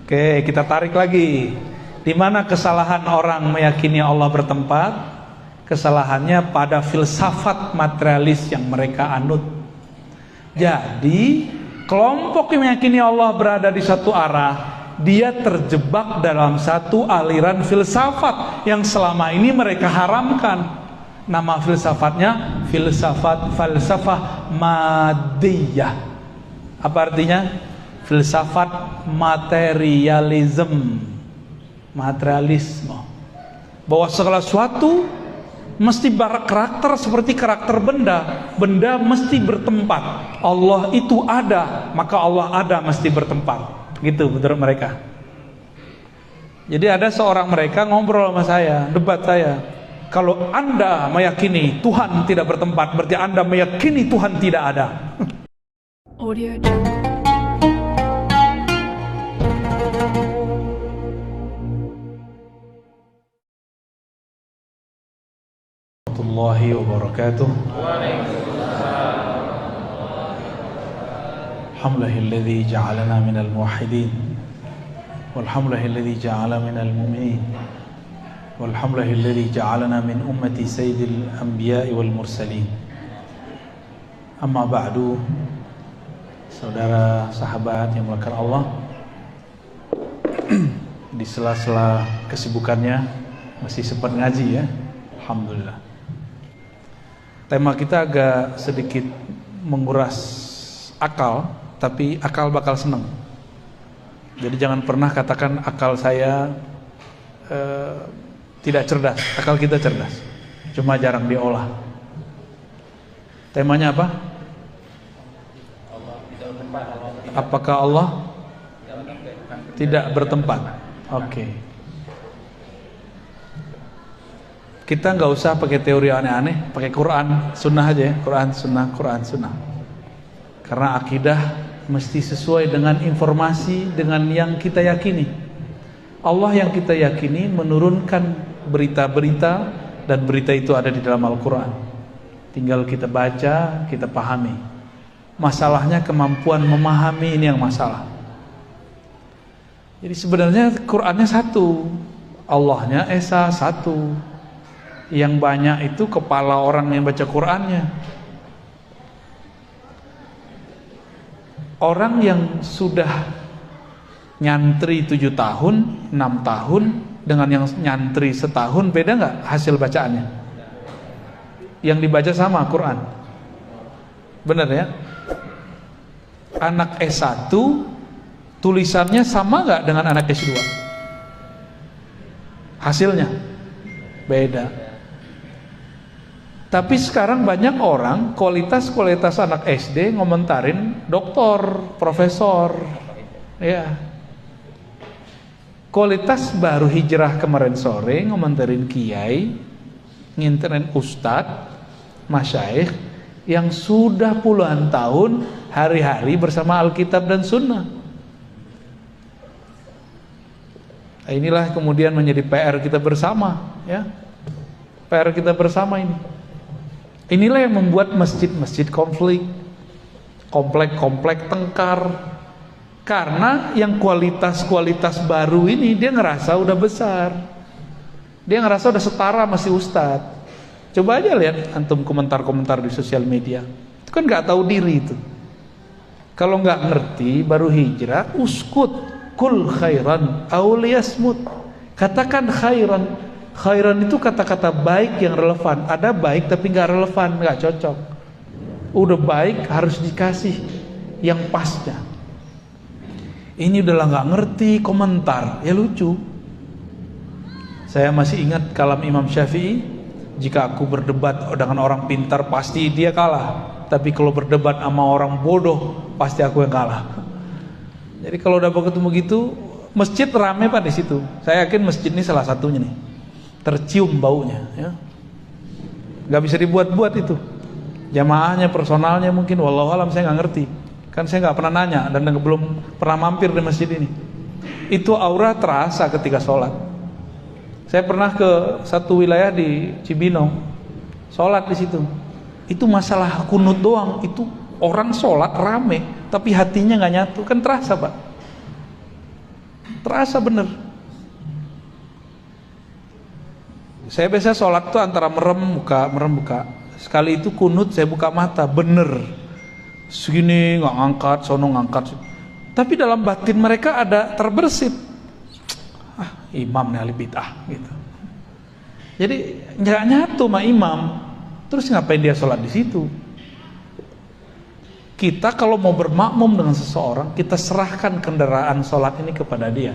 Oke, kita tarik lagi. Di mana kesalahan orang meyakini Allah bertempat? Kesalahannya pada filsafat materialis yang mereka anut. Jadi, kelompok yang meyakini Allah berada di satu arah, dia terjebak dalam satu aliran filsafat yang selama ini mereka haramkan. Nama filsafatnya falsafah madiyah. Apa artinya? Filsafat materialisme. Bahwa segala sesuatu mesti berkarakter seperti karakter benda. Benda mesti bertempat. Allah itu ada, maka Allah ada mesti bertempat. Gitu menurut mereka. Jadi ada seorang mereka ngobrol sama saya, debat saya. Kalau Anda meyakini Tuhan tidak bertempat, berarti Anda meyakini Tuhan tidak ada. Audio Jungle. Warahmatullahi wabarakatuh. Alhamdulillahilladzi ja'alana minal muwahhidin. Walhamdulillahilladzi ja'alana minal mu'minin. Walhamdulillahilladzi ja'alana min ummati sayyidil anbiya'i wal mursalin. Amma ba'du. Saudara sahabat yang dimuliakan Allah, di sela-sela kesibukannya masih sempat ngaji ya. Alhamdulillah. Tema kita agak sedikit menguras akal, tapi akal bakal senang. Jadi jangan pernah katakan akal saya tidak cerdas. Akal kita cerdas, cuma jarang diolah. Temanya apa? Apakah Allah tidak bertempat? Oke. Kita nggak usah pakai teori aneh-aneh, pakai Quran, Sunnah aja ya. Quran, Sunnah, Quran, Sunnah. Karena akidah mesti sesuai dengan informasi, dengan yang kita yakini. Allah yang kita yakini menurunkan berita-berita, dan berita itu ada di dalam Al-Quran. Tinggal kita baca, kita pahami. Masalahnya kemampuan memahami, ini yang masalah. Jadi sebenarnya Qurannya satu, Allahnya Esa satu. Yang banyak itu kepala orang yang baca Qurannya. Orang yang sudah nyantri 7 tahun, 6 tahun dengan yang nyantri setahun, beda nggak hasil bacaannya? Yang dibaca sama Quran, benar ya? Anak S1 tulisannya sama nggak dengan anak S2? Hasilnya beda. Tapi sekarang banyak orang kualitas anak SD ngomentarin doktor, profesor, ya. Kualitas baru hijrah kemarin sore ngomentarin kiai, nginterin ustadz, masyaikh yang sudah puluhan tahun hari-hari bersama Alkitab dan Sunnah. Inilah kemudian menjadi PR kita bersama, ya. PR kita bersama ini. Inilah yang membuat masjid-masjid konflik, komplek-komplek tengkar. Karena yang kualitas baru ini dia ngerasa udah besar, dia ngerasa udah setara masih ustadz. Coba aja lihat antum komentar-komentar di sosial media, itu kan nggak tahu diri itu. Kalau nggak ngerti baru hijrah, uskut kul khairan auliyasmut, katakan khairan. Khairan itu kata-kata baik yang relevan. Ada baik tapi nggak relevan, nggak cocok. Udah baik harus dikasih yang pasnya. Ini udahlah nggak ngerti, komentar, ya lucu. Saya masih ingat kalam Imam Syafi'i, jika aku berdebat dengan orang pintar pasti dia kalah, tapi kalau berdebat sama orang bodoh pasti aku yang kalah. Jadi kalau udah ketemu gitu, masjid rame Pak di situ. Saya yakin masjid ini salah satunya nih. Tercium baunya, ya. Gak bisa dibuat-buat itu. Jamaahnya, personalnya mungkin, wallahu alam saya nggak ngerti. Kan saya nggak pernah nanya dan belum pernah mampir di masjid ini. Itu aura terasa ketika sholat. Saya pernah ke satu wilayah di Cibinong, sholat di situ. Itu masalah kunut doang. Itu orang sholat rame, tapi hatinya nggak nyatu, kan terasa Pak. Terasa bener. Saya biasa sholat tuh antara merem buka. Sekali itu kunut saya buka mata, bener. Segini nggak ngangkat, sono ngangkat. Tapi dalam batin mereka ada terbersit. Imam nih ahli bid'ah gitu. Jadi nggak nyatu sama imam. Terus ngapain dia sholat di situ? Kita kalau mau bermakmum dengan seseorang, kita serahkan kendaraan sholat ini kepada dia.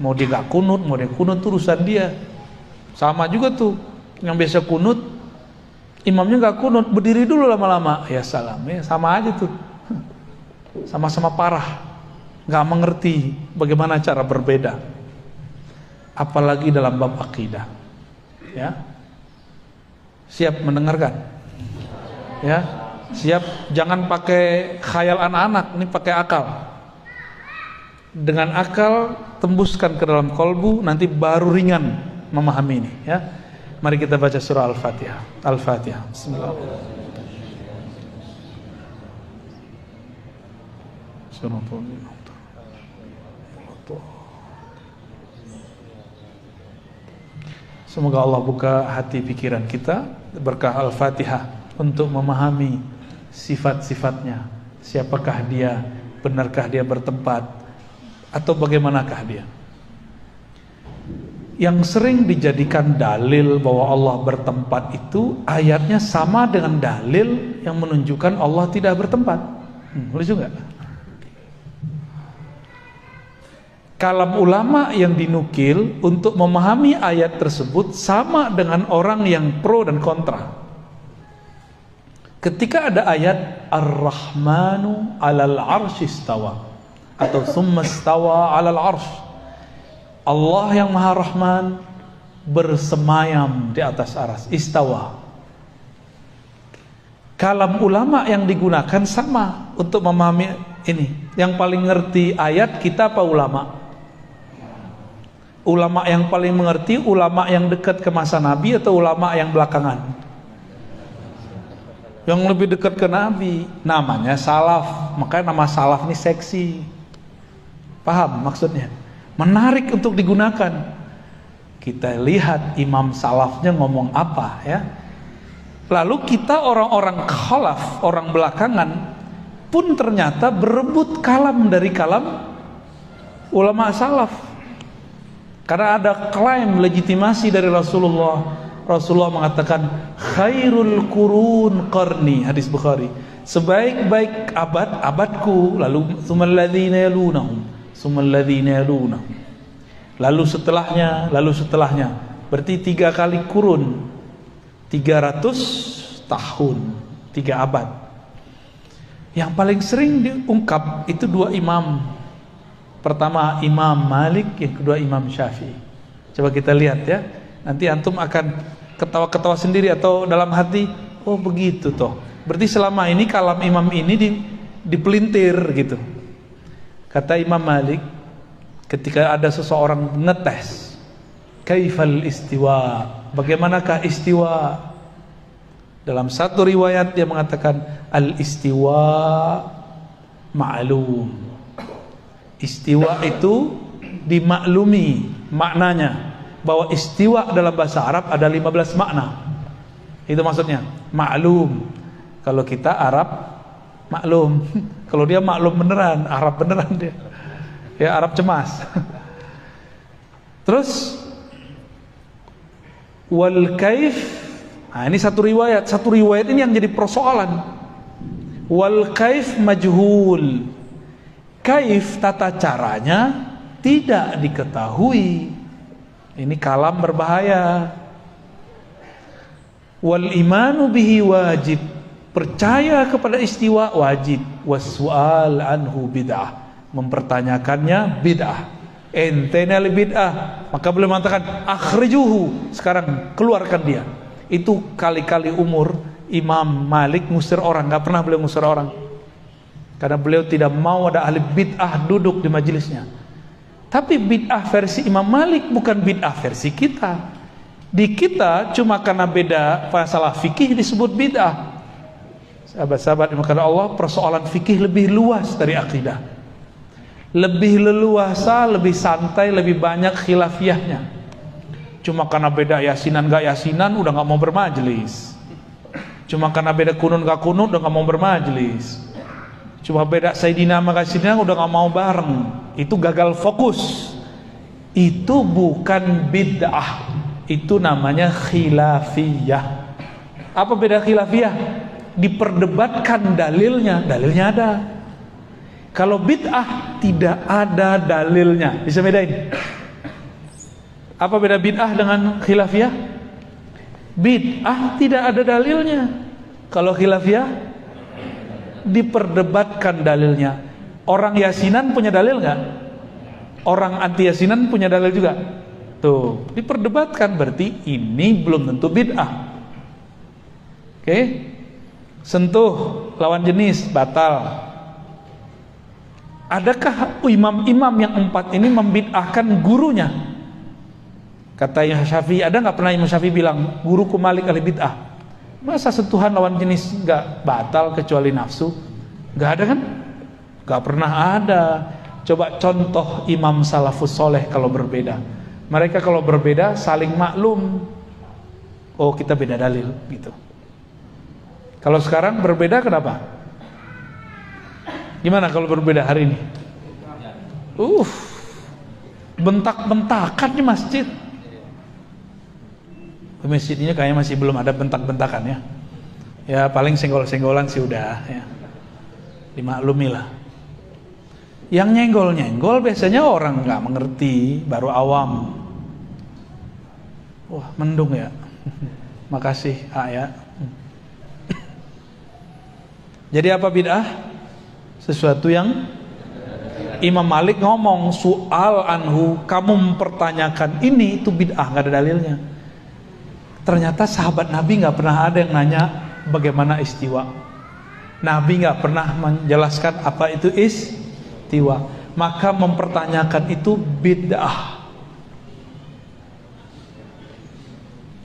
Mau dia gak kunut, mau dia kunut, itu urusan dia. Sama juga tuh, yang biasa kunut, imamnya gak kunut, berdiri dulu lama-lama. Ya salam, ya sama aja tuh. Sama-sama parah, gak mengerti bagaimana cara berbeda. Apalagi dalam bab akidah. Ya, siap mendengarkan? Ya, siap, jangan pakai khayal anak-anak, ini pakai akal. Dengan akal tembuskan ke dalam kolbu, nanti baru ringan memahami ini, ya. Mari kita baca surah Al-Fatihah. Al-Fatihah. Bismillahirrahmanirrahim. Semoga Allah buka hati pikiran kita berkah Al-Fatihah untuk memahami sifat-sifatnya. Siapakah dia, benarkah dia bertempat, atau bagaimanakah dia. Yang sering dijadikan dalil bahwa Allah bertempat itu ayatnya sama dengan dalil yang menunjukkan Allah tidak bertempat. Lucu nggak? Kalam ulama yang dinukil untuk memahami ayat tersebut sama dengan orang yang pro dan kontra. Ketika ada ayat Ar-Rahmanu 'alal 'arsy istawa atau tsumma istawa 'alal 'arsy, Allah yang Maha Rahman bersemayam di atas aras, istawa. Kalam ulama yang digunakan sama untuk memahami ini. Yang paling ngerti ayat kita apa ulama? Ulama yang paling mengerti, ulama yang dekat ke masa Nabi atau ulama yang belakangan? Yang lebih dekat ke Nabi, namanya salaf. Makanya nama salaf ini seksi. Paham maksudnya? Menarik untuk digunakan. Kita lihat imam salafnya ngomong apa, ya. Lalu kita orang-orang khalaf, orang belakangan pun ternyata berebut kalam dari kalam ulama salaf. Karena ada klaim legitimasi dari Rasulullah. Rasulullah mengatakan khairul qurun qarni, hadis Bukhari. Sebaik-baik abad, abadku. Lalu tsummal ladzina yalunahum, tsummal ladzina yalunahum. Lalu setelahnya. Berarti 3 kali kurun. 300 tahun, 3 abad. Yang paling sering diungkap itu 2 imam. Pertama Imam Malik, yang kedua Imam Syafi'i. Coba kita lihat ya. Nanti antum akan ketawa-ketawa sendiri atau dalam hati, oh begitu toh. Berarti selama ini kalam imam ini dipelintir gitu. Kata Imam Malik, ketika ada seseorang ngetes, kaifal istiwa, bagaimanakah istiwa? Dalam satu riwayat dia mengatakan al istiwa ma'lum. Istiwa itu dimaklumi maknanya, bahwa istiwa dalam bahasa Arab ada 15 makna. Itu maksudnya maklum. Kalau kita Arab maklum. Kalau dia maklum beneran, Arab beneran dia. Ya Arab cemas. Terus wal kaif. Nah, ini satu riwayat ini yang jadi persoalan. Wal kaif majhul. Kaif, tata caranya tidak diketahui. Ini kalam berbahaya. Wal imanu bihi wajib. Percaya kepada istiwa wajib. Wassual anhu bid'ah. Mempertanyakannya bid'ah. Entena li bid'ah. Maka beliau mengatakan akhrijuhu. Sekarang keluarkan dia. Itu kali-kali umur Imam Malik ngusir orang. Gak pernah beliau ngusir orang. Karena beliau tidak mau ada ahli bid'ah duduk di majelisnya. Tapi bid'ah versi Imam Malik bukan bid'ah versi kita. Di kita cuma karena beda masalah fikih disebut bid'ah. Sahabat-sahabat yang dimuliakan Allah, persoalan fikih lebih luas dari akidah. lebih leluasa, lebih santai, lebih banyak khilafiyahnya. Cuma karena beda yasinan gak yasinan udah gak mau bermajelis. Cuma karena beda kunun gak kunun udah gak mau bermajelis. Cuma beda Sayyidina sama Sayyidina udah gak mau bareng. Itu gagal fokus. Itu bukan bid'ah. Itu namanya khilafiyah. Apa beda khilafiyah? Diperdebatkan dalilnya. Dalilnya ada. Kalau bid'ah tidak ada dalilnya. Bisa bedain? Apa beda bid'ah dengan khilafiyah? Bid'ah tidak ada dalilnya. Kalau khilafiyah diperdebatkan dalilnya. Orang yasinan punya dalil nggak? Orang anti yasinan punya dalil juga. Tuh, diperdebatkan, berarti ini belum tentu bid'ah. Oke? Sentuh lawan jenis batal. Adakah imam-imam yang 4 ini membid'ahkan gurunya? Kata Imam Syafi'i, ada nggak pernah Imam Syafi'i bilang guruku Malik ahli bid'ah? Masa sentuhan lawan jenis nggak batal kecuali nafsu? Nggak ada kan? Nggak pernah ada. Coba contoh imam salafus soleh kalau berbeda. Mereka kalau berbeda saling maklum. Oh, kita beda dalil gitu. Kalau sekarang berbeda kenapa? Gimana kalau berbeda hari ini? Bentak-bentakan di masjid. Masjid ini kayaknya masih belum ada bentak-bentakan ya. Ya paling senggol-senggolan sih udah ya. Dimaklumi lah. Yang nyenggol-nyenggol biasanya orang nggak mengerti, baru awam. Wah, mendung ya. Makasih, ya. Jadi apa bid'ah? Sesuatu yang Imam Malik ngomong soal anhu, kamu mempertanyakan ini, itu bid'ah, nggak ada dalilnya. Ternyata sahabat Nabi nggak pernah ada yang nanya bagaimana istiwa. Nabi nggak pernah menjelaskan apa itu istiwa. Maka mempertanyakan itu bid'ah.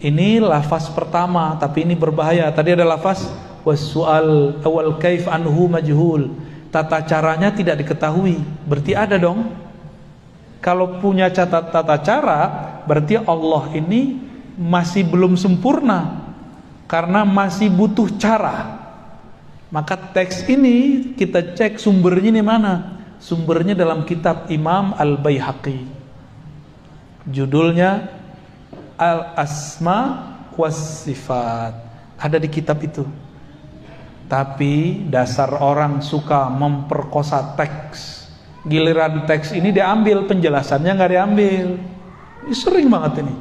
Ini lafaz pertama, tapi ini berbahaya. Tadi ada lafaz wasu'al awal kaif anhu majhul. Tata caranya tidak diketahui. Berarti ada dong. Kalau punya tata cara, berarti Allah ini masih belum sempurna karena masih butuh cara. Maka teks ini kita cek sumbernya di mana. Sumbernya dalam kitab Imam Al-Baihaqi. Judulnya Al-Asma was Sifat. Ada di kitab itu. Tapi dasar orang suka memperkosa teks. Giliran teks ini diambil, penjelasannya nggak diambil. Ini sering banget ini.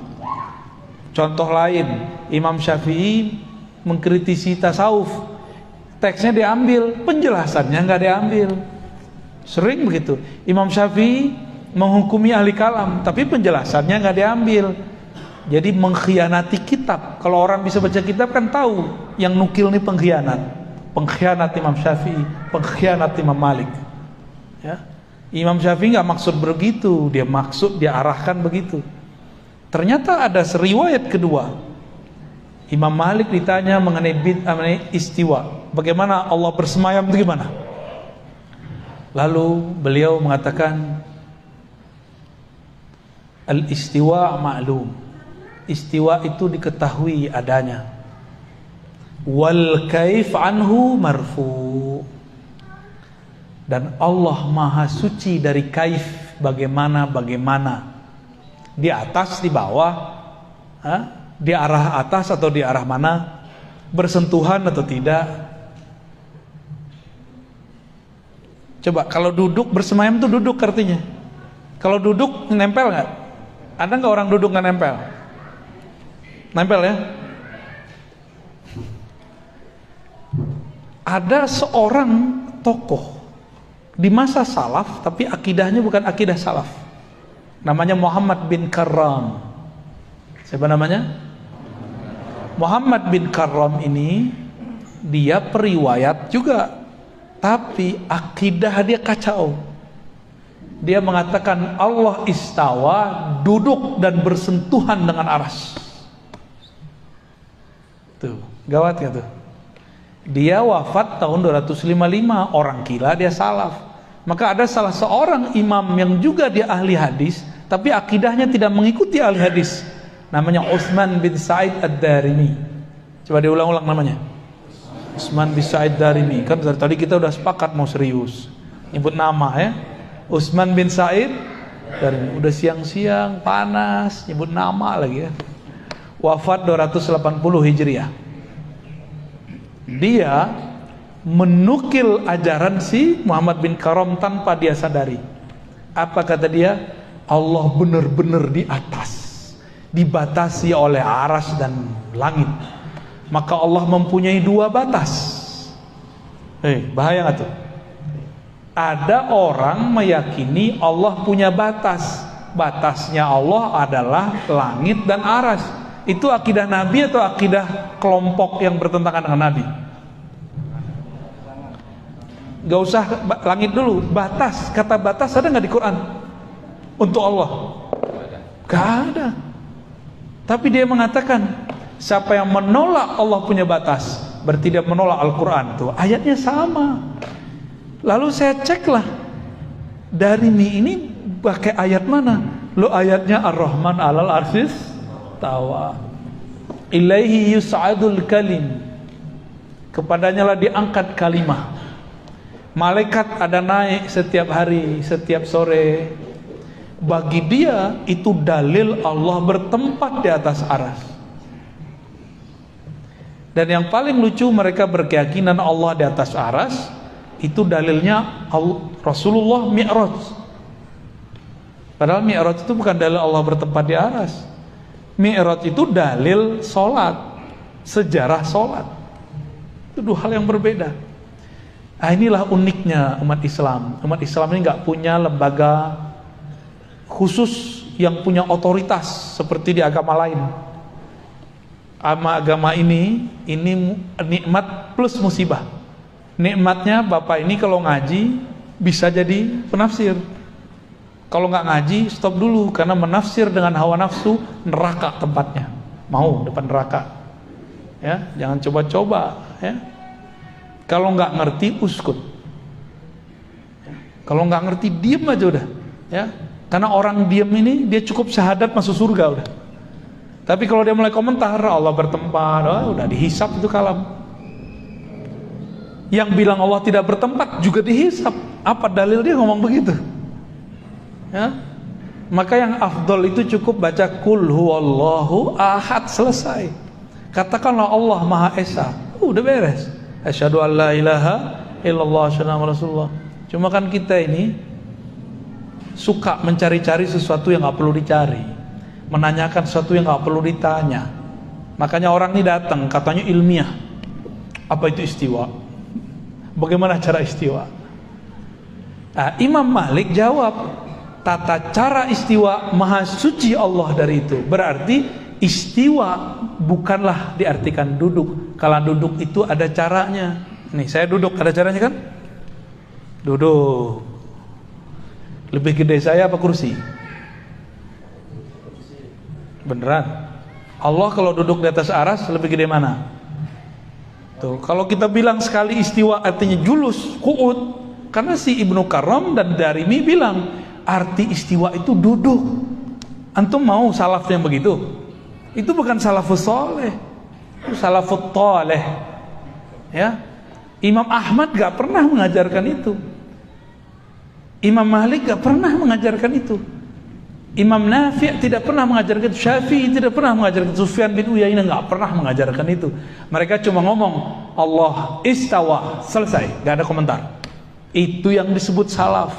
Contoh lain, Imam Syafi'i mengkritisi tasawuf, teksnya diambil, penjelasannya nggak diambil. Sering begitu. Imam Syafi'i menghukumi ahli kalam, tapi penjelasannya nggak diambil. Jadi mengkhianati kitab. Kalau orang bisa baca kitab kan tahu yang nukil ini pengkhianat. Pengkhianat Imam Syafi'i, pengkhianat Imam Malik. Ya. Imam Syafi'i nggak maksud begitu, dia arahkan begitu. Ternyata ada riwayat kedua. Imam Malik ditanya mengenai bid'ah, mengenai istiwa. Bagaimana Allah bersemayam itu gimana? Lalu beliau mengatakan al-istiwa ma'lum. Istiwa itu diketahui adanya. Wal kaif anhu marfu. Dan Allah Maha Suci dari kaif, bagaimana. Di atas, di bawah, di arah atas atau di arah mana, bersentuhan atau tidak. Coba kalau duduk bersemayam itu duduk artinya. Kalau duduk nempel nggak? Ada nggak orang duduk nggak nempel? Nempel ya. Ada seorang tokoh di masa salaf, tapi akidahnya bukan akidah salaf. Namanya Muhammad bin Karram. Siapa namanya? Muhammad bin Karram ini dia periwayat juga, tapi akidah dia kacau. Dia mengatakan Allah istawa, duduk dan bersentuhan dengan arsy. Tuh, gawat gak tuh? Dia wafat tahun 255, orang gila, dia salaf. Maka ada salah seorang imam yang juga dia ahli hadis, tapi akidahnya tidak mengikuti ahli hadis. Namanya Utsman bin Sa'id Ad-Darimi. Coba diulang-ulang namanya. Utsman bin Sa'id Ad-Darimi. Kan dari tadi kita udah sepakat mau serius nyebut nama ya. Utsman bin Sa'id Ad-Darimi. Udah siang-siang panas nyebut nama lagi ya. Wafat 280 Hijriah. Dia menukil ajaran si Muhammad bin Karam tanpa dia sadari. Apa kata dia? Allah benar-benar di atas, dibatasi oleh aras dan langit. Maka Allah mempunyai dua batas. Bahaya nggak tuh? Ada orang meyakini Allah punya batas. Batasnya Allah adalah langit dan aras. Itu akidah Nabi atau akidah kelompok yang bertentangan dengan Nabi? Gak usah langit dulu, batas. Kata batas ada gak di Quran untuk Allah? Gak ada. Tapi dia mengatakan siapa yang menolak Allah punya batas berarti dia menolak Al-Quran. Tuh ayatnya sama. Lalu saya ceklah Darimi ini pakai ayat mana? Lo ayatnya Ar-Rahman 'alal arsis tawa, ilaihi yus'adul kalim, kepadanya lah diangkat kalimah. Malaikat ada naik setiap hari, setiap sore. Bagi dia itu dalil Allah bertempat di atas aras. Dan yang paling lucu, mereka berkeyakinan Allah di atas aras. Itu dalilnya Rasulullah Mi'raj. Padahal Mi'raj itu bukan dalil Allah bertempat di aras. Mi'raj itu dalil sholat, sejarah sholat. Itu dua hal yang berbeda. Nah, inilah uniknya umat Islam. Umat Islam ini nggak punya lembaga khusus yang punya otoritas seperti di agama lain. Agama ini nikmat plus musibah. Nikmatnya Bapak ini kalau ngaji bisa jadi penafsir. Kalau nggak ngaji stop dulu, karena menafsir dengan hawa nafsu neraka tempatnya. Mau depan neraka. Ya, jangan coba-coba ya. Kalau nggak ngerti uskut. Kalau nggak ngerti diem aja udah, ya. Karena orang diem ini dia cukup syahadat masuk surga udah. Tapi kalau dia mulai komentar Allah bertempat, udah dihisap itu kalam. Yang bilang Allah tidak bertempat juga dihisap. Apa dalil dia ngomong begitu? Ya. Maka yang afdol itu cukup baca Qul huwallahu ahad, selesai. Katakanlah Allah Maha Esa, udah beres. Asyhadu an la ilaha illallah asyhadu anna rasulullah. Cuma kan kita ini suka mencari-cari sesuatu yang gak perlu dicari, menanyakan sesuatu yang gak perlu ditanya. Makanya orang ini datang katanya ilmiah. Apa itu istiwa? Bagaimana cara istiwa? Nah, Imam Malik jawab, tata cara istiwa maha suci Allah dari itu. Berarti istiwa bukanlah diartikan duduk. Kalau duduk itu ada caranya. Nih saya duduk, ada caranya kan? Duduk. Lebih gede saya apa kursi? Beneran? Allah kalau duduk di atas aras lebih gede mana? Tuh, kalau kita bilang sekali istiwa artinya julus, qu'ud. Karena si Ibnu Karam dan Darimi bilang arti istiwa itu duduk. Antum mau salaf yang begitu? Itu bukan salafus soleh, itu salafut toleh. Ya, Imam Ahmad gak pernah mengajarkan itu. Imam Malik gak pernah mengajarkan itu. Imam Nafi' tidak pernah mengajarkan itu. Syafi'i tidak pernah mengajarkan itu. Sufyan bin Uyainah gak pernah mengajarkan itu. Mereka cuma ngomong Allah istawa, selesai, gak ada komentar. Itu yang disebut salaf.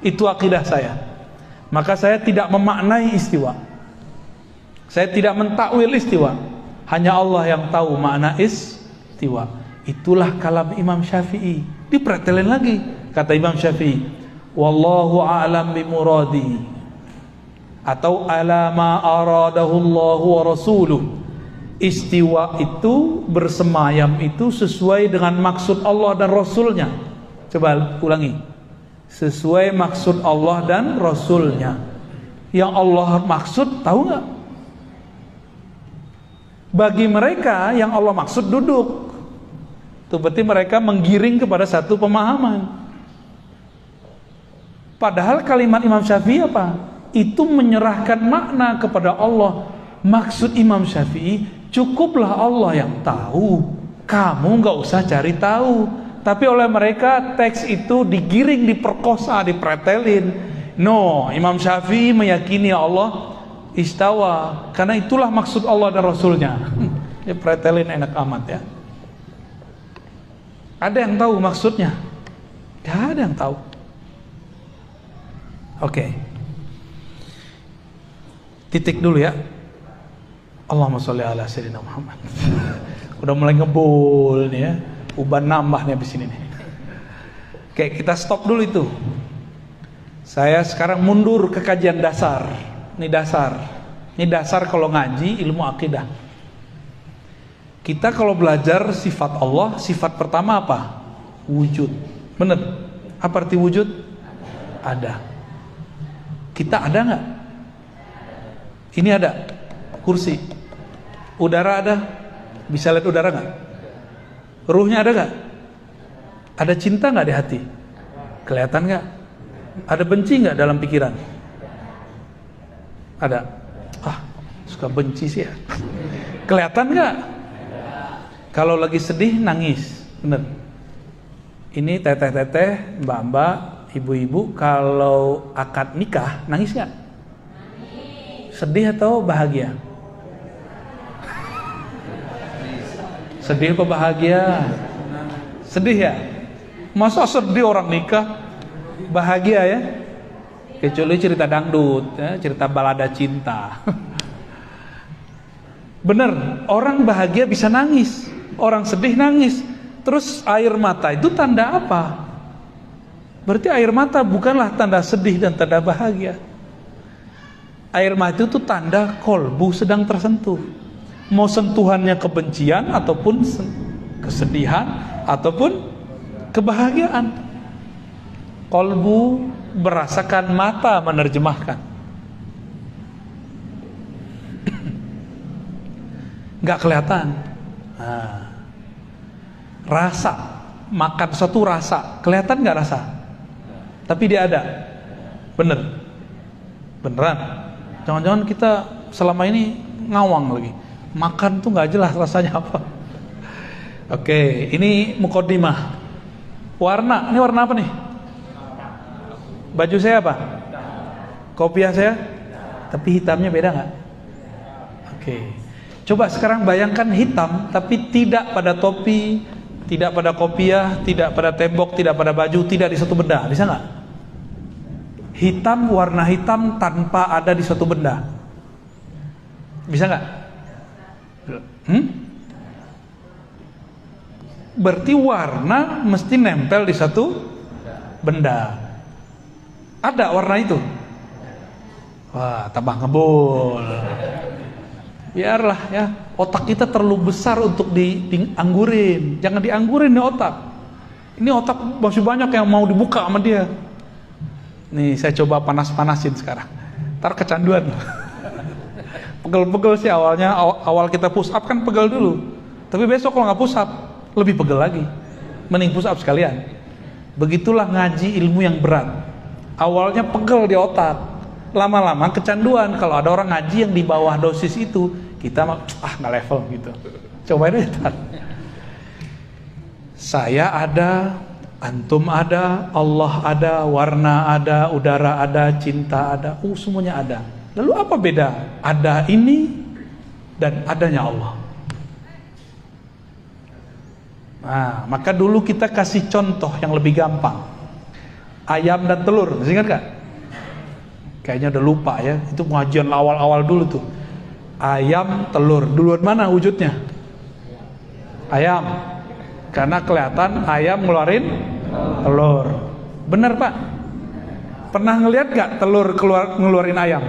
Itu akidah saya. Maka saya tidak memaknai istiwa. Saya tidak mentakwil istiwa. Hanya Allah yang tahu makna istiwa. Itulah kalam Imam Syafi'i. Dipretelin lagi. Kata Imam Syafi'i, wallahu a'lam bimuradi, atau ala ma aradahu Allah wa rasuluh. Istiwa itu, bersemayam itu sesuai dengan maksud Allah dan Rasulnya. Coba ulangi. Sesuai maksud Allah dan Rasulnya. Yang Allah maksud tahu nggak? Bagi mereka yang Allah maksud duduk. Itu berarti mereka menggiring kepada satu pemahaman. Padahal kalimat Imam Syafi'i apa? Itu menyerahkan makna kepada Allah. Maksud Imam Syafi'i, cukuplah Allah yang tahu, kamu nggak usah cari tahu. Tapi oleh mereka teks itu digiring, diperkosa, dipretelin. No, Imam Syafi'i meyakini Allah istawa, karena itulah maksud Allah dan Rasulnya. Dipretelin enak amat ya. Ada yang tahu maksudnya? Gak ada yang tahu. Oke. Titik dulu ya. Allahumma sholli ala sayyidina Muhammad. Udah mulai ngebul nih ya. Uban nambah nih abis ini nih. Oke, kita stop dulu itu. Saya sekarang mundur ke kajian dasar. Ini dasar. Ini dasar kalau ngaji ilmu akidah. Kita kalau belajar sifat Allah, sifat pertama apa? Wujud. Bener? Apa arti wujud? Ada. Kita ada nggak? Ini ada. Kursi. Udara ada. Bisa lihat udara nggak? Ruhnya ada nggak? Ada cinta nggak di hati? Kelihatan nggak? Ada benci nggak dalam pikiran? Ada. Suka benci sih ya. Kelihatan nggak? Kalau lagi sedih nangis, bener. Ini teteh-teteh, mbak-mbak, ibu-ibu, kalau akad nikah nangis nggak? Sedih atau bahagia? Sedih apa bahagia? Sedih ya? Masa sedih orang nikah? Bahagia ya? Kecuali cerita dangdut ya, cerita balada cinta. Bener, orang bahagia bisa nangis, orang sedih nangis. Terus air mata itu tanda apa? Berarti air mata bukanlah tanda sedih dan tanda bahagia. Air mata itu tanda kolbu sedang tersentuh. Mau sentuhannya kebencian ataupun kesedihan ataupun kebahagiaan. Kolbu merasakan, mata menerjemahkan. Nggak kelihatan. Rasa, makan suatu rasa, kelihatan nggak rasa? Tapi dia ada. Beneran. Jangan-jangan kita selama ini ngawang lagi. Makan tuh nggak jelas rasanya apa. Oke, ini mukaddimah. Warna, ini warna apa nih? Baju saya apa? Kopiah saya? Tapi hitamnya beda nggak? Oke. Coba sekarang bayangkan hitam, tapi tidak pada topi, tidak pada kopiah, tidak pada tembok, tidak pada baju, tidak di satu benda. Bisa nggak? Hitam, warna hitam tanpa ada di suatu benda. Bisa nggak? Berarti warna mesti nempel di satu benda. Ada warna itu? Wah, tambah ngebul. Biarlah ya, otak kita terlalu besar untuk dianggurin. Jangan dianggurin nih otak. Ini otak masih banyak yang mau dibuka sama dia. Nih saya coba panas-panasin sekarang. Ntar kecanduan. Pegel-pegel sih awalnya. Awal kita push up kan pegel dulu. Tapi besok kalau nggak push up lebih pegel lagi. Mending push up sekalian. Begitulah ngaji ilmu yang berat. Awalnya pegel di otak. Lama-lama kecanduan. Kalau ada orang ngaji yang di bawah dosis itu, kita nggak level gitu. Cobain aja. Saya ada, antum ada, Allah ada, warna ada, udara ada, cinta ada, semuanya ada. Lalu apa beda ada ini dan adanya Allah? Nah, maka dulu kita kasih contoh yang lebih gampang. Ayam dan telur, masih ingat gak? Kayaknya udah lupa ya. Itu pengajian awal-awal dulu tuh. Ayam, telur. Duluan mana wujudnya? Ayam. Karena kelihatan ayam ngeluarin telur. Bener Pak? Pernah ngelihat gak telur ngeluarin ayam?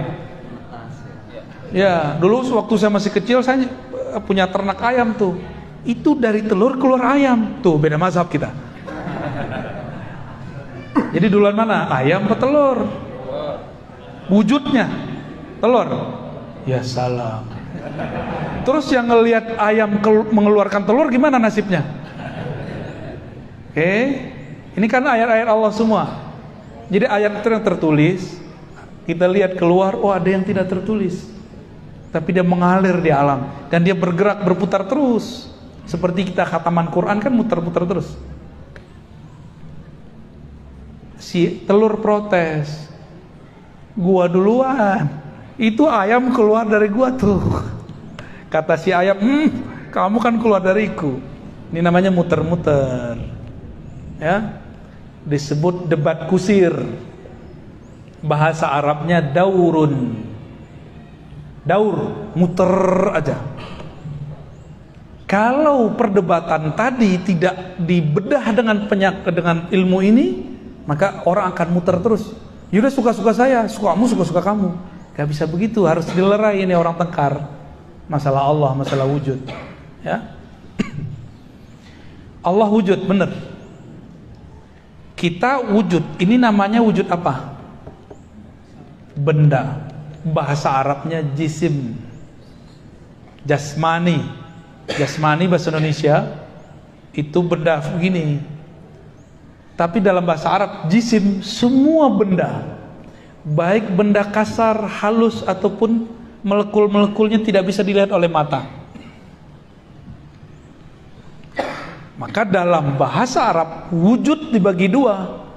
Ya, dulu waktu saya masih kecil saya punya ternak ayam tuh. Itu dari telur keluar ayam. Tuh beda mazhab kita. Jadi duluan mana? Ayam atau telur? Wujudnya telur. Ya salam. Terus yang ngelihat ayam mengeluarkan telur gimana nasibnya? Ini kan ayat-ayat Allah semua. Jadi ayat itu yang tertulis, kita lihat keluar, oh ada yang tidak tertulis, tapi dia mengalir di alam dan dia bergerak, berputar terus. Seperti kita khataman Quran kan muter-muter terus. Si telur protes, gua duluan, itu ayam keluar dari gua tuh. Kata si ayam, kamu kan keluar dariku. Ini namanya muter-muter, ya, disebut debat kusir. Bahasa Arabnya daurun. Daur, muter aja. Kalau perdebatan tadi tidak dibedah dengan ilmu ini, maka orang akan muter terus. Yaudah suka-suka saya, sukamu suka-suka kamu. Gak bisa begitu, harus dilerai ini orang tengkar. Masalah Allah, masalah wujud, ya. Allah wujud, benar. Kita wujud, ini namanya wujud apa? Benda. Bahasa Arabnya jisim, jasmani. Jasmani bahasa Indonesia itu benda begini. Tapi dalam bahasa Arab jisim semua benda, baik benda kasar, halus ataupun molekul-molekulnya tidak bisa dilihat oleh mata. Maka dalam bahasa Arab wujud dibagi dua.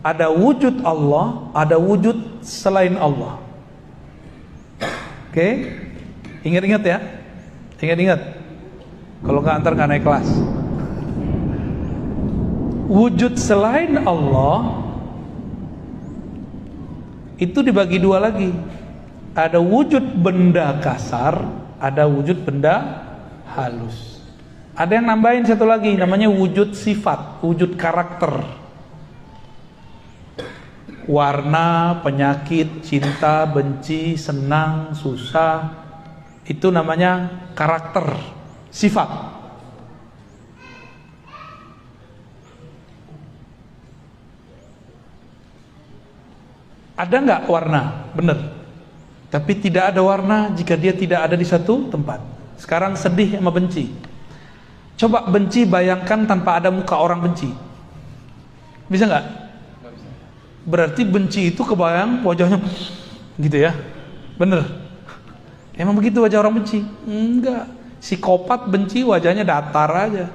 Ada wujud Allah, ada wujud selain Allah. Oke? Ingat-ingat ya. Ingat-ingat. Kalau nggak antar nggak naik kelas. Wujud selain Allah itu dibagi dua lagi. Ada wujud benda kasar, ada wujud benda halus. Ada yang nambahin satu lagi, namanya wujud sifat, wujud karakter. Warna, penyakit, cinta, benci, senang, susah, itu namanya karakter, sifat. Ada nggak warna? Benar. Tapi tidak ada warna jika dia tidak ada di satu tempat. Sekarang sedih sama benci. Coba benci bayangkan tanpa ada muka orang benci. Bisa nggak? Berarti benci itu kebayang wajahnya gitu ya. Bener. Emang begitu wajah orang benci? Enggak. Psikopat benci wajahnya datar aja.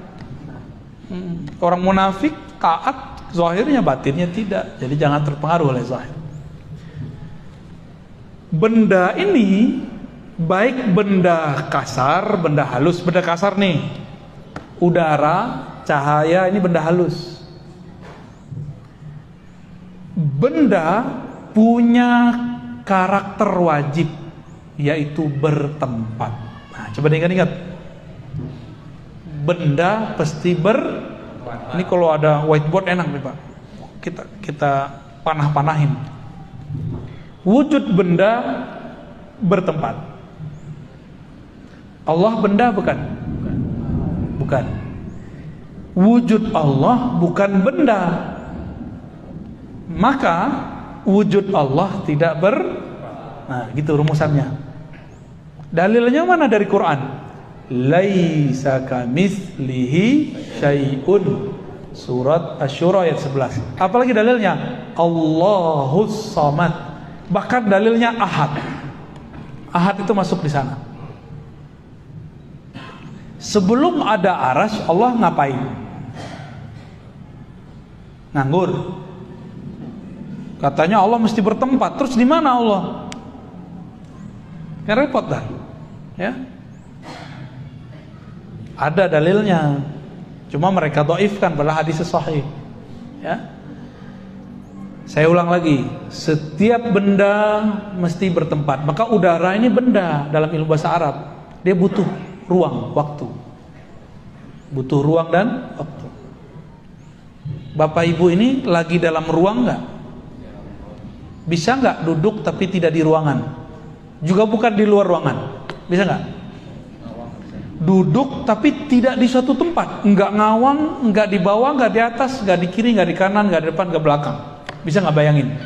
Orang munafik taat, zahirnya batinnya tidak. Jadi jangan terpengaruh oleh zahir. Benda ini baik benda kasar, benda halus. Benda kasar nih, udara, cahaya, ini benda halus. Benda punya karakter wajib, yaitu bertempat. Nah, coba diingat-ingat. Benda pasti Ini kalau ada whiteboard enak nih Pak. Kita panah-panahin. Wujud benda bertempat. Allah benda bukan? Bukan. Wujud Allah bukan benda. Maka wujud Allah tidak Nah, gitu rumusannya. Dalilnya mana dari Quran? Laisa kamitslihi syai'un. Surat Asy-Syura ayat 11. Apalagi dalilnya? Allahus Samad. Bahkan dalilnya Ahad. Ahad itu masuk di sana. Sebelum ada arasy, Allah ngapain? Nganggur. Katanya Allah mesti bertempat. Terus di mana Allah? Kan repot dah. Ya. Ada dalilnya. Cuma mereka dhaifkan padahal hadis sahih. Ya. Saya ulang lagi, setiap benda mesti bertempat. Maka udara ini benda dalam ilmu bahasa Arab. Dia butuh ruang, waktu. Butuh ruang dan waktu. Bapak Ibu ini lagi dalam ruang nggak? Bisa nggak duduk tapi tidak di ruangan? Juga bukan di luar ruangan. Bisa nggak? Duduk tapi tidak di suatu tempat. Nggak ngawang, nggak di bawah, nggak di atas, nggak di kiri, nggak di kanan, nggak di depan, nggak belakang. Bisa nggak bayangin?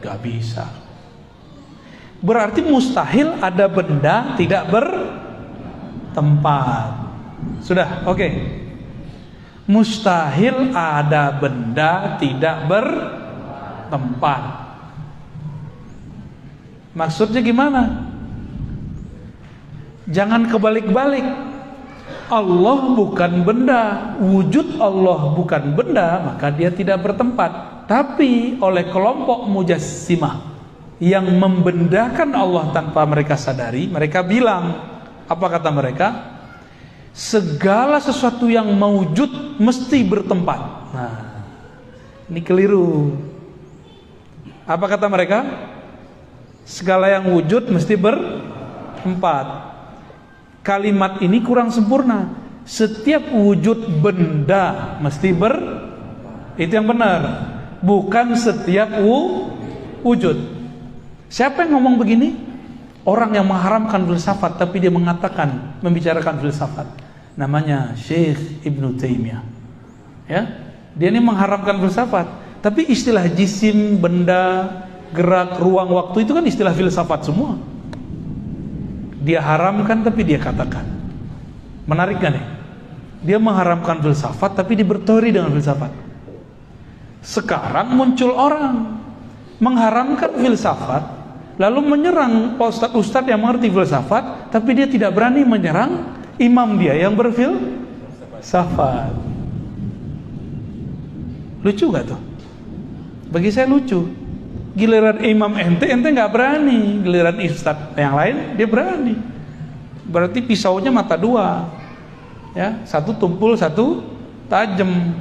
Nggak bisa. Berarti mustahil ada benda tidak bertempat. Sudah, oke. Mustahil ada benda tidak bertempat. Maksudnya gimana? Jangan kebalik-balik. Allah bukan benda, wujud Allah bukan benda, maka dia tidak bertempat. Tapi oleh kelompok mujassimah yang membendakan Allah tanpa mereka sadari, mereka bilang, apa kata mereka? Segala sesuatu yang mewujud mesti bertempat. Nah, ini keliru. Apa kata mereka? Segala yang wujud mesti bertempat. Kalimat ini kurang sempurna. Setiap wujud benda mesti itu yang benar. Bukan setiap wujud. Siapa yang ngomong begini? Orang yang mengharamkan filsafat tapi dia mengatakan, membicarakan filsafat. Namanya Syekh Ibnu Taimiyah. Ya, dia ini mengharamkan filsafat, tapi istilah jisim, benda, gerak, ruang, waktu itu kan istilah filsafat semua. Dia haramkan tapi dia katakan. Menarik kan nih? Dia mengharamkan filsafat tapi dia berteori dengan filsafat. Sekarang muncul orang mengharamkan filsafat lalu menyerang ustadz-ustadz yang mengerti filsafat, tapi dia tidak berani menyerang imam dia yang berfilsafat. Lucu gak tuh? Bagi saya lucu. Giliran imam ente nggak berani, giliran ustadz yang lain dia berani. Berarti pisaunya mata dua, ya, satu tumpul, satu tajam.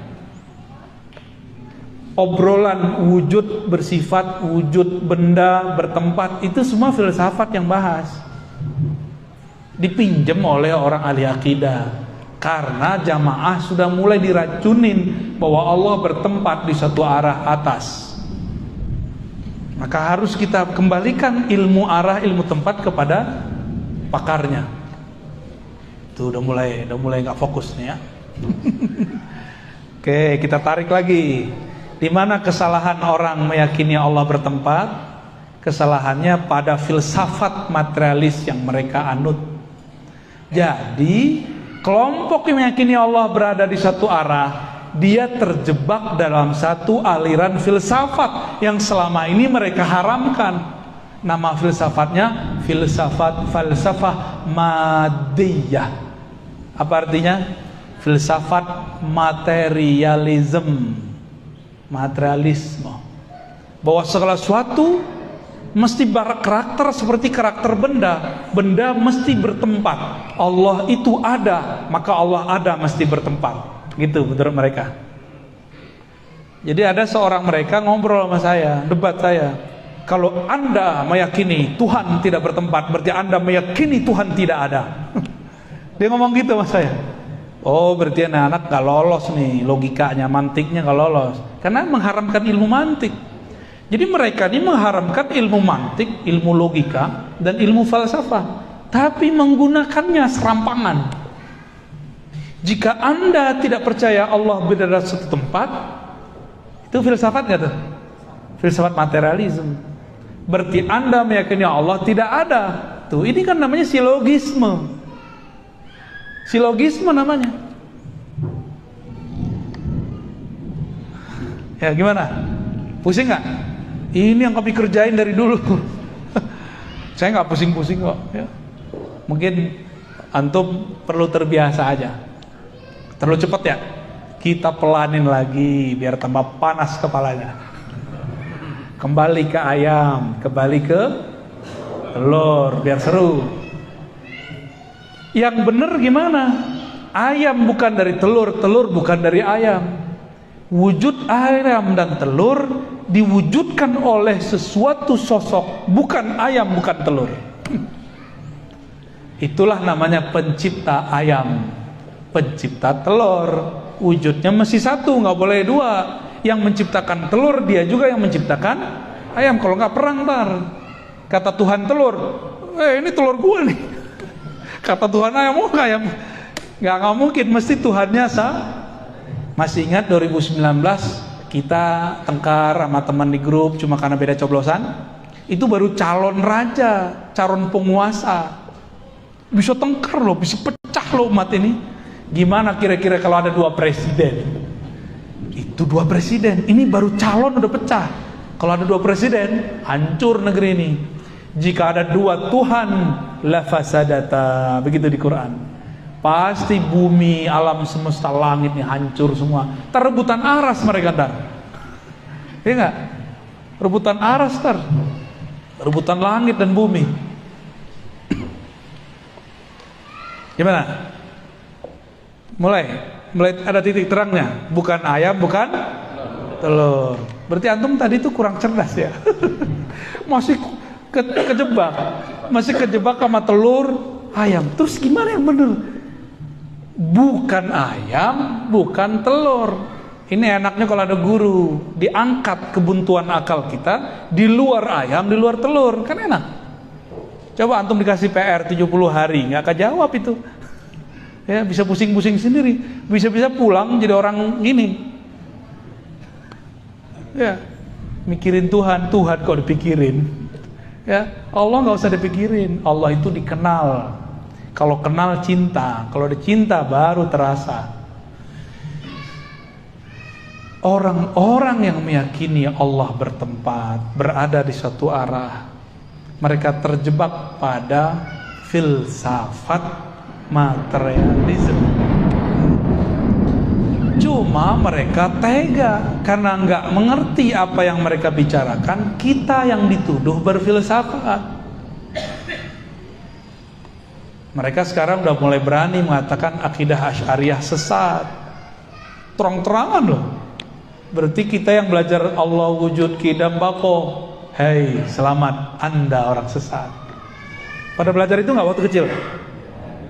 Obrolan wujud bersifat, wujud benda bertempat, itu semua filsafat yang bahas. Dipinjam oleh orang ahli akidah. Karena jamaah sudah mulai diracunin bahwa Allah bertempat di satu arah atas. Maka harus kita kembalikan ilmu arah, ilmu tempat kepada pakarnya. Tuh udah mulai nggak fokus nih ya. Oke, kita tarik lagi. Di mana kesalahan orang meyakini Allah bertempat? Kesalahannya pada filsafat materialis yang mereka anut. Jadi kelompok yang meyakini Allah berada di satu arah, dia terjebak dalam satu aliran filsafat yang selama ini mereka haramkan. Nama filsafatnya falsafah madiyah. Apa artinya? Filsafat materialisme. Materialisme. Bahwa segala sesuatu mesti berkarakter seperti karakter benda. Benda mesti bertempat. Allah itu ada, maka Allah ada mesti bertempat. Gitu menurut mereka. Jadi ada seorang mereka ngobrol sama saya, debat saya. Kalau Anda meyakini Tuhan tidak bertempat, berarti Anda meyakini Tuhan tidak ada. Dia ngomong gitu sama saya. Oh, berarti anak gak lolos nih, logikanya, mantiknya gak lolos. Karena mengharamkan ilmu mantik. Jadi mereka ini mengharamkan ilmu mantik, ilmu logika, dan ilmu falsafah, tapi menggunakannya serampangan. Jika Anda tidak percaya Allah berada di suatu tempat, itu filsafat gak tuh? Filsafat materialisme. Berarti Anda meyakini Allah tidak ada. Tuh, ini kan namanya silogisme. Silogisme namanya. Ya gimana? Pusing gak? Ini yang kami kerjain dari dulu. Saya gak pusing-pusing kok ya. Mungkin antum perlu terbiasa aja. Terlalu cepat ya? Kita pelanin lagi biar tambah panas kepalanya. Kembali ke ayam, kembali ke telur, biar seru. Yang benar gimana? Ayam bukan dari telur, telur bukan dari ayam. Wujud ayam dan telur diwujudkan oleh sesuatu sosok, bukan ayam, bukan telur. Itulah namanya pencipta ayam, pencipta telur. Wujudnya mesti satu, nggak boleh dua. Yang menciptakan telur dia juga yang menciptakan ayam. Kalau nggak perang ntar kata Tuhan telur, ini telur gua nih. Kata Tuhan ayam, nggak mungkin, mesti Tuhannya sah. Masih ingat 2019 kita tengkar sama teman di grup cuma karena beda coblosan? Itu baru calon raja, calon penguasa. Bisa tengkar loh, bisa pecah loh umat ini. Gimana kira-kira kalau ada 2 presiden? Itu 2 presiden, ini baru calon udah pecah. Kalau ada 2 presiden, hancur negeri ini. Jika ada 2 Tuhan, la fasadata, begitu di Quran. Pasti bumi, alam semesta, langit ini hancur semua. Rebutan aras mereka ntar. Iya enggak? Rebutan aras ntar. Rebutan langit dan bumi. Gimana? Mulai ada titik terangnya. Bukan ayam, bukan telur. Berarti antum tadi itu kurang cerdas ya. Masih kejebak. Masih kejebak sama telur, ayam. Terus gimana yang bener? Bukan ayam, bukan telur. Ini enaknya kalau ada guru diangkat kebuntuan akal kita, di luar ayam, di luar telur, kan enak. Coba antum dikasih PR 70 hari, nggak akan jawab itu. Ya, bisa pusing-pusing sendiri, bisa-bisa pulang jadi orang gini. Ya, mikirin Tuhan kok dipikirin. Ya, Allah nggak usah dipikirin, Allah itu dikenal. Kalau kenal cinta, kalau dicinta baru terasa. Orang-orang yang meyakini Allah bertempat, berada di suatu arah, mereka terjebak pada filsafat materialisme. Cuma mereka tega karena nggak mengerti apa yang mereka bicarakan. Kita yang dituduh berfilsafat. Mereka sekarang udah mulai berani mengatakan akidah Asy'ariyah sesat. Terang-terangan loh. Berarti kita yang belajar Allah wujud kidam bako, hei selamat, Anda orang sesat. Pada belajar itu nggak waktu kecil?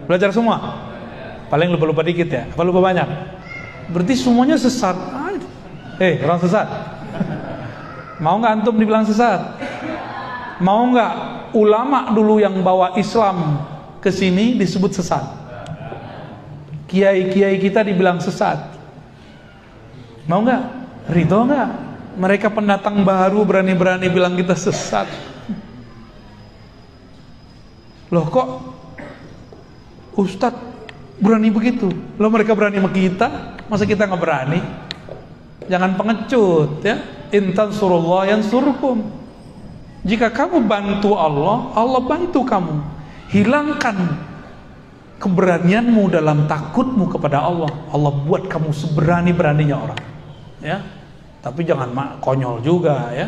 Belajar semua? Paling lupa-lupa dikit ya? Apa lupa banyak? Berarti semuanya sesat. Orang sesat. Mau nggak antum dibilang sesat? Mau nggak ulama dulu yang bawa Islam ke sini disebut sesat? Kiai-kiai kita dibilang sesat. Mau nggak? Ridho nggak? Mereka pendatang baru berani-berani bilang kita sesat. Loh kok Ustadz berani begitu? Loh mereka berani sama kita, masa kita nggak berani? Jangan pengecut ya. Intan surullah yansurkum. Jika kamu bantu Allah, Allah bantu kamu. Hilangkan keberanianmu dalam takutmu kepada Allah. Allah buat kamu seberani-beraninya orang. Ya, tapi jangan konyol juga ya.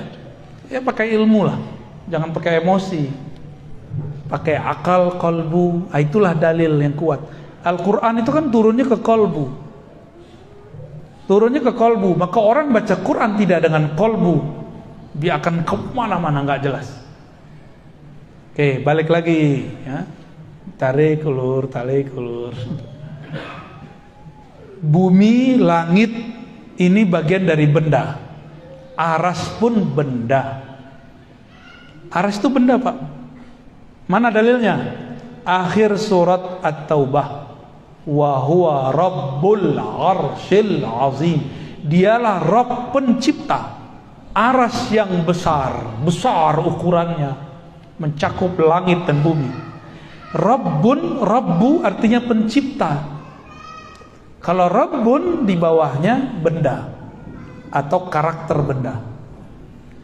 Ya pakai ilmu lah, jangan pakai emosi. Pakai akal, kolbu, itulah dalil yang kuat. Al-Quran itu kan turunnya ke kolbu. Turunnya ke kolbu. Maka orang baca Quran tidak dengan kolbu, dia akan kemana-mana nggak jelas. Oke, balik lagi ya. Tarik ulur. Bumi, langit ini bagian dari benda. Aras pun benda. Aras itu benda Pak. Mana dalilnya? Akhir surat At-Taubah. Wa huwa rabbul arsyil azim. Dialah Rabb pencipta aras yang besar ukurannya, mencakup langit dan bumi. Rabbu artinya pencipta. Kalau Rabbun di bawahnya benda atau karakter benda.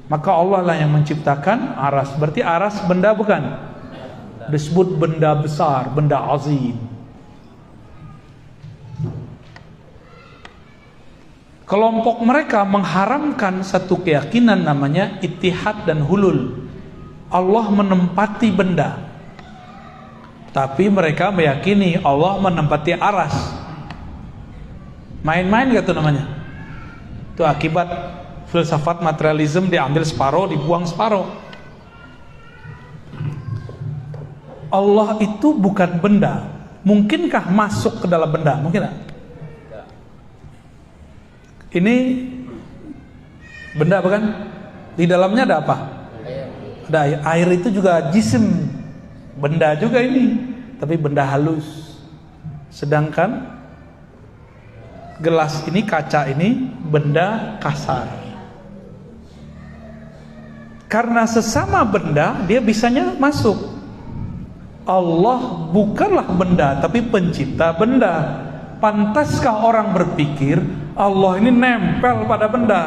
Maka Allah lah yang menciptakan aras. Berarti aras benda bukan? Disebut benda besar, benda azim. Kelompok mereka mengharamkan satu keyakinan namanya ittihad dan hulul. Allah menempati benda. Tapi mereka meyakini Allah menempati aras. Main-main gak tuh namanya? Itu akibat filsafat materialisme, diambil separuh, dibuang separuh. Allah itu bukan benda. Mungkinkah masuk ke dalam benda? Mungkin gak? Ini benda bukan? Di dalamnya ada apa? Ada air. Air itu juga jisim, benda juga ini, tapi benda halus. Sedangkan gelas ini, kaca ini benda kasar. Karena sesama benda dia bisanya masuk. Allah bukanlah benda tapi pencipta benda. pantaskah orang berpikir Allah ini nempel pada benda,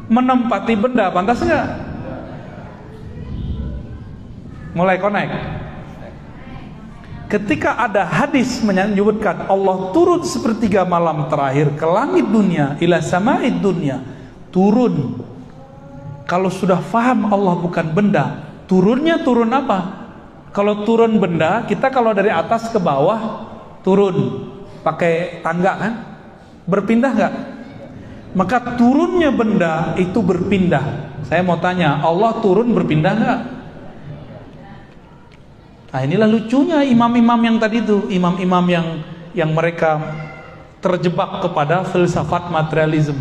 menempati benda, pantas nggak? Mulai connect. Ketika ada hadis menyebutkan Allah turun sepertiga malam terakhir ke langit dunia, ila sama'id dunia, turun. Kalau sudah faham Allah bukan benda, turunnya turun apa? Kalau turun benda, kita kalau dari atas ke bawah turun pakai tangga kan? Berpindah nggak? Maka turunnya benda itu berpindah. Saya mau tanya, Allah turun berpindah nggak? Nah, inilah lucunya imam-imam yang tadi itu, imam-imam yang mereka terjebak kepada filsafat materialism.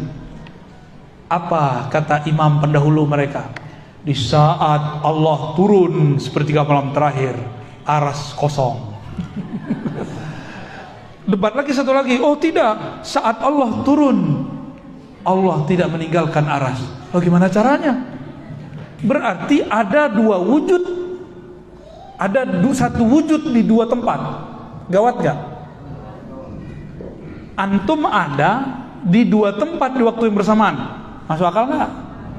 Apa kata imam pendahulu mereka? Di saat Allah turun sepertiga malam terakhir, aras kosong. Debat lagi satu lagi, oh tidak, saat Allah turun, Allah tidak meninggalkan aras. Oh gimana caranya? Berarti ada dua wujud, ada satu wujud di dua tempat. Gawat gak? Antum ada di dua tempat di waktu yang bersamaan. Masuk akal gak?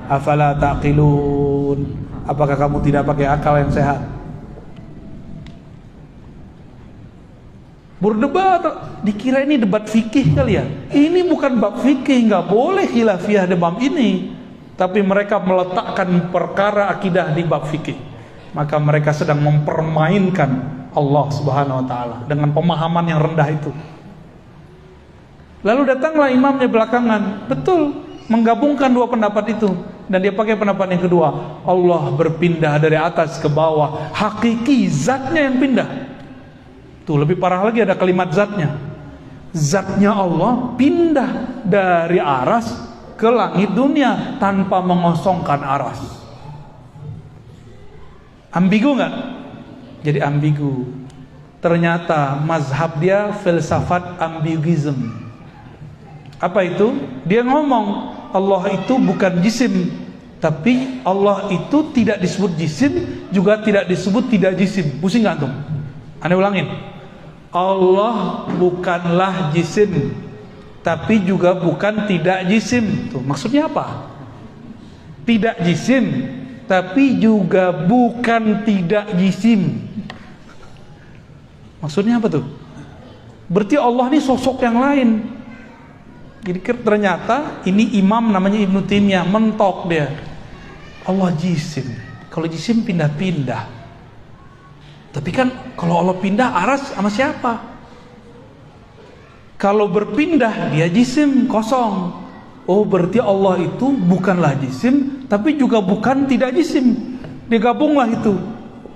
Afala taqilun. Apakah kamu tidak pakai akal yang sehat? Berdebat, dikira ini debat fikih kali ya. Ini bukan bab fikih, nggak boleh khilafiyah di bab ini. Tapi mereka meletakkan perkara akidah di bab fikih. Maka mereka sedang mempermainkan Allah Subhanahu wa taala dengan pemahaman yang rendah itu. Lalu datanglah imamnya belakangan, betul, menggabungkan dua pendapat itu, dan dia pakai pendapat yang kedua. Allah berpindah dari atas ke bawah, hakiki zatnya yang pindah. Tuh lebih parah lagi ada kalimat zatnya. Zatnya Allah pindah dari aras ke langit dunia tanpa mengosongkan aras. Ambigu nggak? Jadi ambigu. Ternyata mazhab dia filsafat ambiguism. Apa itu? Dia ngomong Allah itu bukan jisim, tapi Allah itu tidak disebut jisim, juga tidak disebut tidak jisim. Pusing nggak antum? Anda ulangin. Allah bukanlah jisim, tapi juga bukan tidak jisim. Tuh, maksudnya apa? Tidak jisim, tapi juga bukan tidak jisim. Maksudnya apa tuh? Berarti Allah ini sosok yang lain. Jadi ternyata ini imam namanya Ibnu Taimiyah mentok dia. Allah jisim. Kalau jisim pindah-pindah. Tapi kan kalau Allah pindah aras sama siapa? Kalau berpindah dia jisim kosong. Oh berarti Allah itu bukanlah jisim, tapi juga bukan tidak jisim. Digabunglah itu.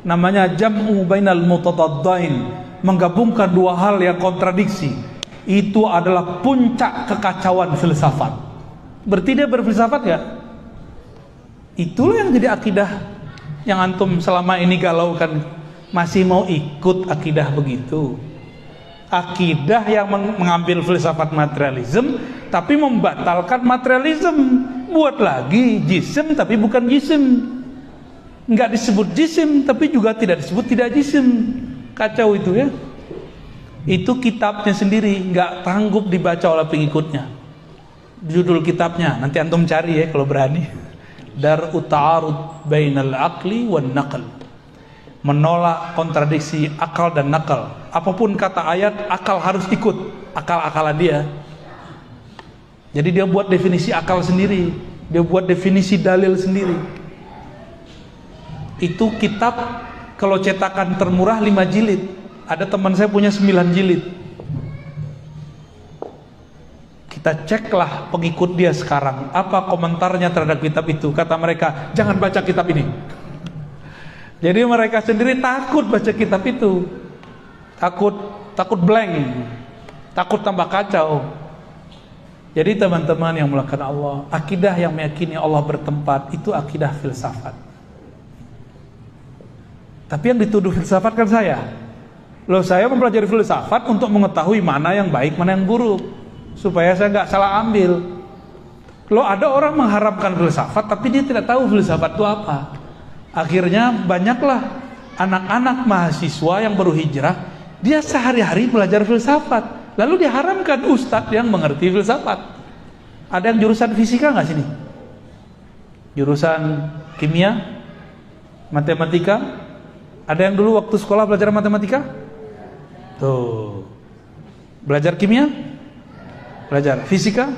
Namanya jam'u bainal mutadaddain, menggabungkan dua hal yang kontradiksi. Itu adalah puncak kekacauan filsafat. Berarti dia berfilsafat gak? Itulah yang jadi akidah yang antum selama ini galaukan. Masih mau ikut akidah begitu? Akidah yang mengambil filsafat materialism tapi membatalkan materialism. Buat lagi jisim tapi bukan jisim, nggak disebut jisim tapi juga tidak disebut tidak jisim. Kacau itu ya. Itu kitabnya sendiri, nggak sanggup dibaca oleh pengikutnya. Judul kitabnya nanti antum cari ya kalau berani. Dar'u ta'arud bainal aqli wan naql. Menolak kontradiksi akal dan nakal. Apapun kata ayat, akal harus ikut akal-akalan dia. Jadi dia buat definisi akal sendiri, dia buat definisi dalil sendiri. Itu kitab kalau cetakan termurah 5 jilid. Ada teman saya punya 9 jilid. Kita ceklah pengikut dia sekarang, apa komentarnya terhadap kitab itu. Kata mereka, jangan baca kitab ini. Jadi mereka sendiri takut baca kitab itu. Takut blank, takut tambah kacau. Jadi teman-teman yang melakukan Allah, akidah yang meyakini Allah bertempat itu akidah filsafat. Tapi yang dituduh filsafat kan saya. Loh, saya mempelajari filsafat untuk mengetahui mana yang baik, mana yang buruk, supaya saya nggak salah ambil. Loh, ada orang mengharapkan filsafat tapi dia tidak tahu filsafat itu apa. Akhirnya banyaklah anak-anak mahasiswa yang baru hijrah Dia sehari-hari belajar filsafat, lalu diharamkan ustadz yang mengerti filsafat. Ada yang jurusan fisika nggak sini? Jurusan kimia, matematika? Ada yang dulu waktu sekolah belajar matematika? Tuh, belajar kimia? Belajar fisika?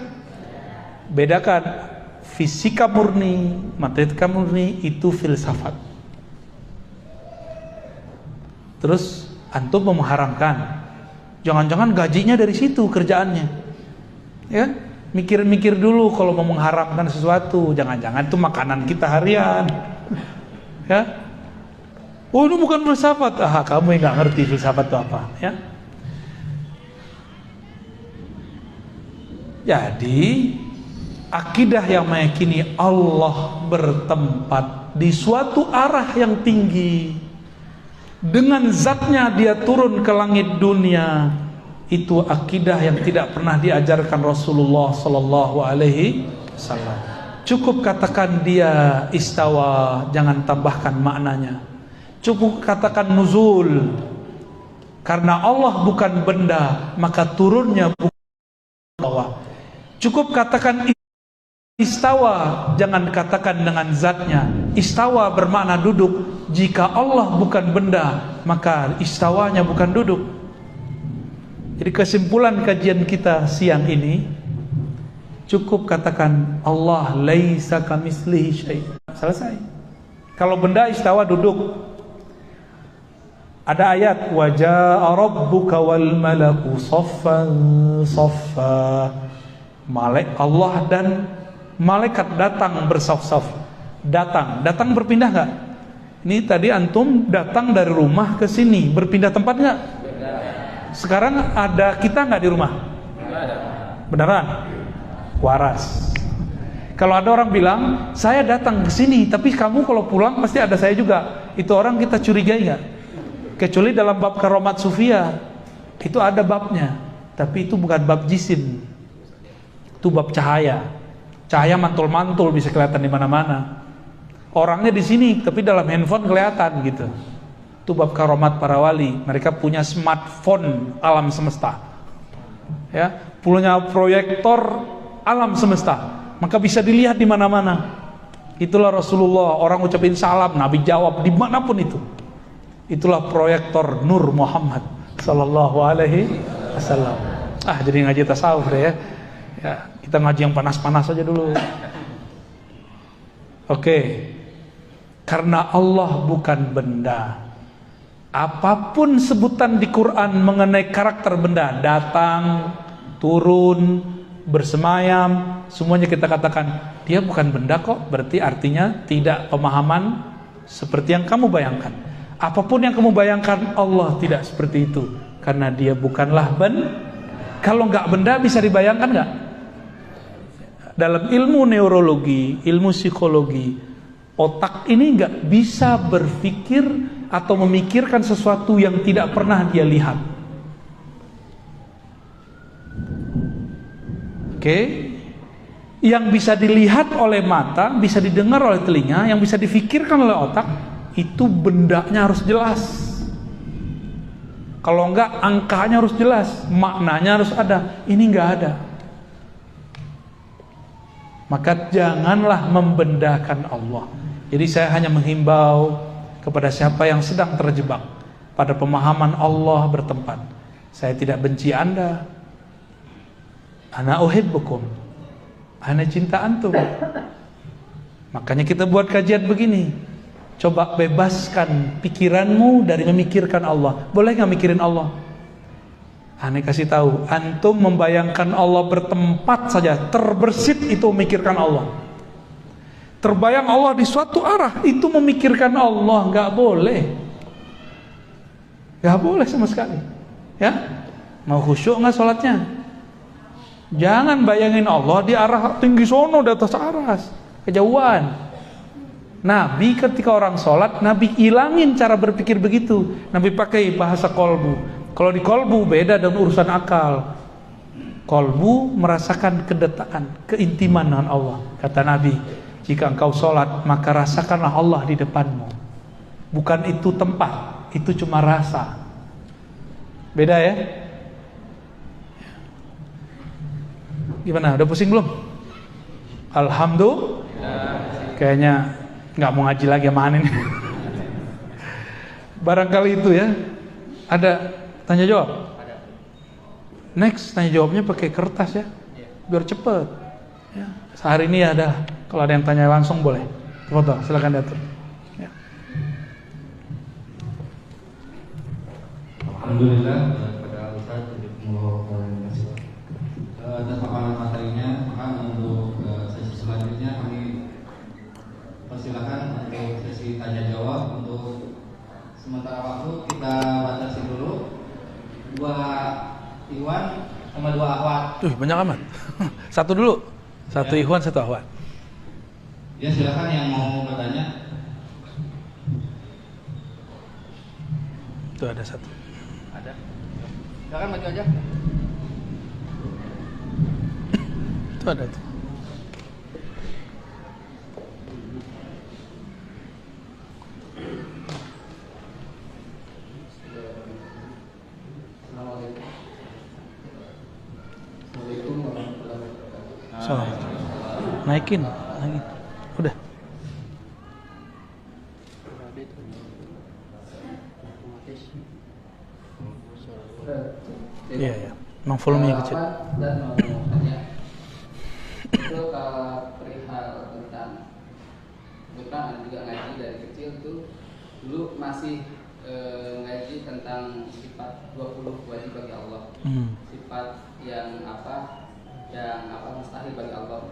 Bedakan fisika murni, matematika murni itu filsafat. Terus antum mengharamkan, jangan-jangan gajinya dari situ kerjaannya, ya? Mikir-mikir dulu kalau mau mengharamkan sesuatu, jangan-jangan itu makanan kita harian, ya? Oh, itu bukan filsafat. Kamu yang nggak ngerti filsafat itu apa, ya? Jadi akidah yang meyakini Allah bertempat di suatu arah yang tinggi, dengan zatnya dia turun ke langit dunia, itu akidah yang tidak pernah diajarkan Rasulullah sallallahu alaihi wasallam. Cukup katakan dia istawa, jangan tambahkan maknanya. Cukup katakan nuzul, karena Allah bukan benda, maka turunnya bukan bawah. Cukup katakan istawa, jangan katakan dengan zatnya. Istawa bermakna duduk. Jika Allah bukan benda, maka istawanya bukan duduk. Jadi kesimpulan kajian kita siang ini, cukup katakan Allah laisa kamitslihi syai'. Selesai. Kalau benda istawa duduk. Ada ayat wa jaa rabbuka wal malaku saffan saffa. Allah dan malaikat datang bersaf-saf. Datang berpindah enggak? Ini tadi antum datang dari rumah ke sini, berpindah tempat enggak? Sekarang ada kita enggak di rumah? Beneran? Waras. Kalau ada orang bilang, saya datang ke sini, tapi kamu kalau pulang pasti ada saya juga. Itu orang kita curigai enggak? Kecuali dalam bab karomat sufia, itu ada babnya. Tapi itu bukan bab jisim. Itu bab cahaya. Cahaya mantul-mantul bisa kelihatan di mana-mana. Orangnya di sini, tapi dalam handphone kelihatan gitu. Itu bab karomat para wali. Mereka punya smartphone alam semesta, ya, punya proyektor alam semesta, maka bisa dilihat di mana-mana. Itulah Rasulullah. Orang ucapin salam, Nabi jawab dimanapun itu. Itulah proyektor Nur Muhammad sallallahu alaihi wasallam. Jadi ngaji tasawuf deh, ya. Kita ngaji yang panas-panas aja dulu. Oke. Karena Allah bukan benda. Apapun sebutan di Quran mengenai karakter benda, datang, turun, bersemayam, semuanya kita katakan dia bukan benda kok. Berarti artinya tidak pemahaman seperti yang kamu bayangkan. Apapun yang kamu bayangkan, Allah tidak seperti itu, karena dia bukanlah benda. Kalau nggak benda bisa dibayangkan nggak? Dalam ilmu neurologi, ilmu psikologi, otak ini nggak bisa berpikir atau memikirkan sesuatu yang tidak pernah dia lihat. Oke? Yang bisa dilihat oleh mata, bisa didengar oleh telinga, yang bisa difikirkan oleh otak, itu bendanya harus jelas. Kalau enggak, angkanya harus jelas, maknanya harus ada. Ini enggak ada. Maka janganlah membendakan Allah. Jadi saya hanya menghimbau kepada siapa yang sedang terjebak pada pemahaman Allah bertempat. Saya tidak benci Anda. Ana uhibbukum. Ana cinta antum. Makanya kita buat kajian begini. Coba bebaskan pikiranmu dari memikirkan Allah. Boleh nggak mikirin Allah? Aneh kasih tahu, antum membayangkan Allah bertempat saja, terbersit itu memikirkan Allah. Terbayang Allah di suatu arah, itu memikirkan Allah. Nggak boleh. Nggak boleh sama sekali. Ya, mau khusyuk nggak sholatnya? Jangan bayangin Allah di arah tinggi sono, di atas aras, kejauhan. Nabi ketika orang sholat, Nabi ilangin cara berpikir begitu. Nabi pakai bahasa kolbu. Kalau di kolbu beda dengan urusan akal. Kolbu merasakan kedetaan, keintiman dengan Allah. Kata Nabi, jika engkau sholat, maka rasakanlah Allah di depanmu. Bukan itu tempat, itu cuma rasa. Beda ya? Gimana? Udah pusing belum? Alhamdulillah. Kayaknya nggak mau ngaji lagi sama Anin. Barangkali itu ya. Ada tanya jawab? Ada. Next tanya jawabnya pakai kertas ya, biar cepet. Ya. Sehari ini ada. Kalau ada yang tanya langsung boleh. Foto, silakan diatur. Ya. Alhamdulillah pada Ustaz atas paparan materinya. Maka untuk sesi selanjutnya kami persilakan untuk sesi tanya jawab. Untuk sementara waktu kita batasi dulu. 2 Iwan sama 2 Ahwat. Banyak amat. Satu dulu. Satu Ikhwan, satu Ahwat. Ya silakan yang mau bertanya. Itu ada satu. Ada. Silakan maju aja. Itu ada tuh. Assalamualaikum warahmatullahi wabarakatuh. Salam. Naikin. Udah. Iya ya. Memang volumenya kecil. Dan mau tanya, itu kalau perihal tentang ada juga ngaji dari kecil tuh dulu masih ngaji tentang sifat 20 wajib bagi Allah, sifat yang mustahil bagi Allah.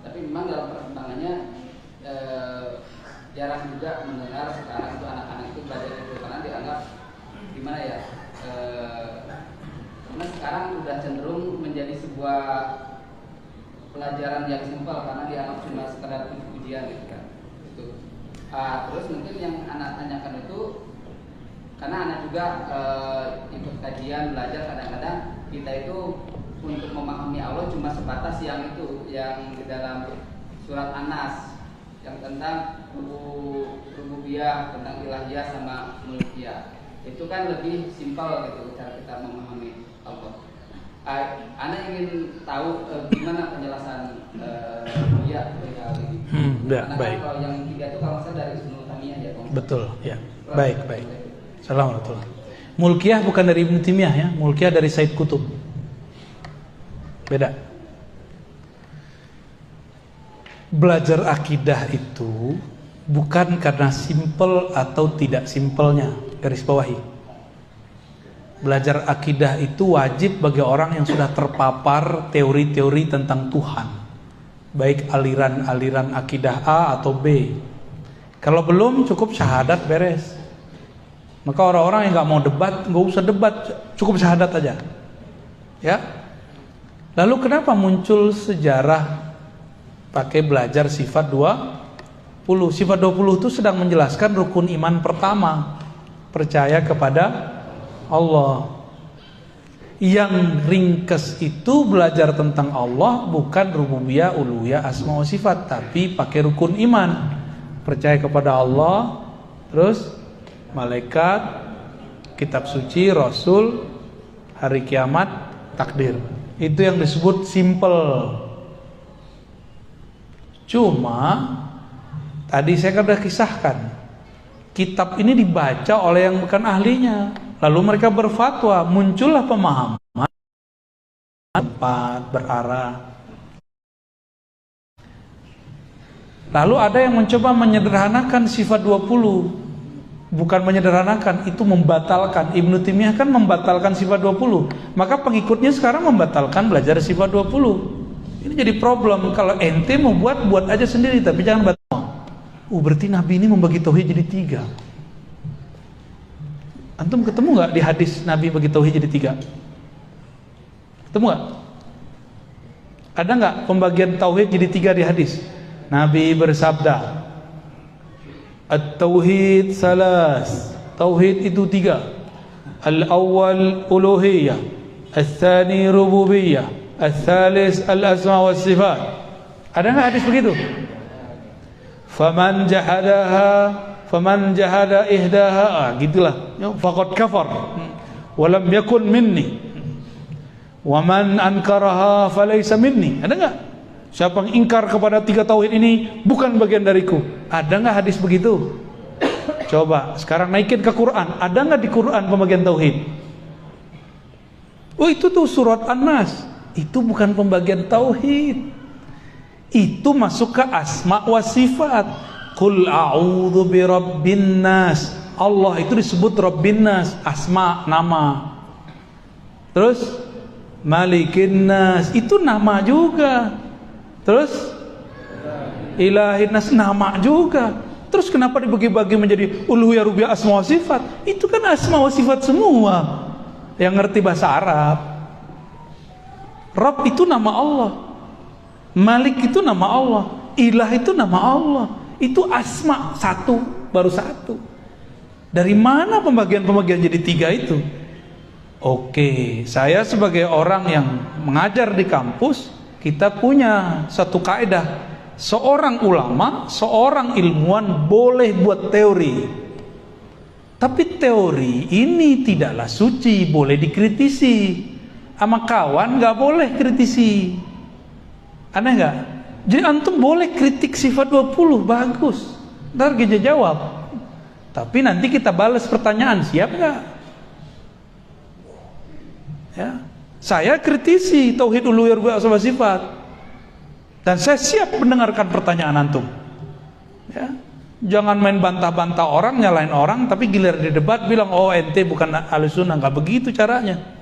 Tapi memang dalam perkembangannya jarang juga mendengar sekarang itu anak-anak itu belajar itu karena dianggap gimana ya? Karena sekarang udah cenderung menjadi sebuah pelajaran yang simpel karena dianggap cuma sekedar ujian gitu kan. Itu. Terus mungkin yang anak tanyakan itu karena anak juga ikut kajian belajar kadang-kadang kita itu untuk memahami Allah cuma sebatas yang itu yang di dalam surat An-Nas yang tentang rububiyah, tentang ilahiyah sama mulkiyah. Itu kan lebih simpel gitu cara kita memahami Allah. Ana ingin tahu gimana penjelasan dia perihal ini. Karena baik. kalau yang 3 itu kalau saya dari Ibnu Taimiyah ya, Bang. Betul, ya. Baik. Assalamualaikum. Mulkiyah bukan dari Ibnu Taimiyah ya, Mulkiyah dari Said Qutb. Beda. Belajar akidah itu bukan karena simpel atau tidak simpelnya, garis bawahi. Belajar akidah itu wajib bagi orang yang sudah terpapar teori-teori tentang Tuhan, baik aliran-aliran akidah A atau B. Kalau belum, cukup syahadat beres. Maka orang-orang yang nggak mau debat, nggak usah debat, cukup syahadat aja. Ya. Lalu kenapa muncul sejarah pakai belajar sifat 20? Sifat 20 itu sedang menjelaskan rukun iman pertama, percaya kepada Allah. Yang ringkes itu belajar tentang Allah bukan rububiyah, uluhiyah, asma wa sifat, tapi pakai rukun iman, percaya kepada Allah, terus malaikat, kitab suci, rasul, hari kiamat, takdir. Itu yang disebut simple. Cuma tadi saya kan sudah kisahkan, kitab ini dibaca oleh yang bukan ahlinya, lalu mereka berfatwa, muncullah pemahaman tepat, berarah. Lalu ada yang mencoba menyederhanakan sifat 20. Bukan menyederhanakan, itu membatalkan. Ibnu Taimiyah kan membatalkan sifat 20. Maka pengikutnya sekarang membatalkan belajar sifat 20. Ini jadi problem. Kalau ente mau buat aja sendiri, tapi jangan batal. Berarti Nabi ini membagi tauhid jadi 3. Antum ketemu nggak di hadis Nabi bagi tauhid jadi 3? Ketemu nggak? Ada nggak pembagian tauhid jadi 3 di hadis? Nabi bersabda, At-tauhid salas. Tauhid itu 3. Al-awwal uluhiyah, al-thani rububiyah, al-thalis al-asma wa sifat. Ada nggak hadis begitu? Faman jahada ihdaha, gitulah. Faqad kafar. wa lam yakun minni wa man ankaraha falaysa minni. Ada enggak? Siapa yang ingkar kepada 3 tauhid ini bukan bagian dariku. Ada enggak hadis begitu? Coba sekarang naikin ke Quran. Ada enggak di Quran pembagian tauhid? Oh, itu tuh surat An-Nas. Itu bukan pembagian tauhid. Itu masuk ke asma wa sifat. Qul a'udzu birabbin nas. Allah itu disebut Rabbin nas, asma, nama. Terus Malikin nas, itu nama juga. Terus Ilahin nas, nama juga. Terus kenapa dibagi-bagi menjadi uluhiyah, rububiyah, asma wa sifat? Itu kan asma wa sifat semua. Yang ngerti bahasa Arab. Rabb itu nama Allah, Malik itu nama Allah, Ilah itu nama Allah. Itu asma satu, baru satu. Dari mana pembagian-pembagian jadi 3 itu? Oke, saya sebagai orang yang mengajar di kampus, kita punya satu kaidah. Seorang ulama, seorang ilmuwan boleh buat teori. Tapi teori ini tidaklah suci, boleh dikritisi. Sama kawan gak boleh kritisi. Aneh gak? Jadi antum boleh kritik sifat 20, bagus. Ntar Geja jawab. Tapi nanti kita balas pertanyaan, siap gak? Ya. Saya kritisi tauhid uluhiyah rububiyah asma wa sifat. Dan saya siap mendengarkan pertanyaan antum. Ya. Jangan main bantah-bantah orang, nyalain orang, tapi gilir di debat bilang, oh ente bukan ahlussunnah. Gak begitu caranya.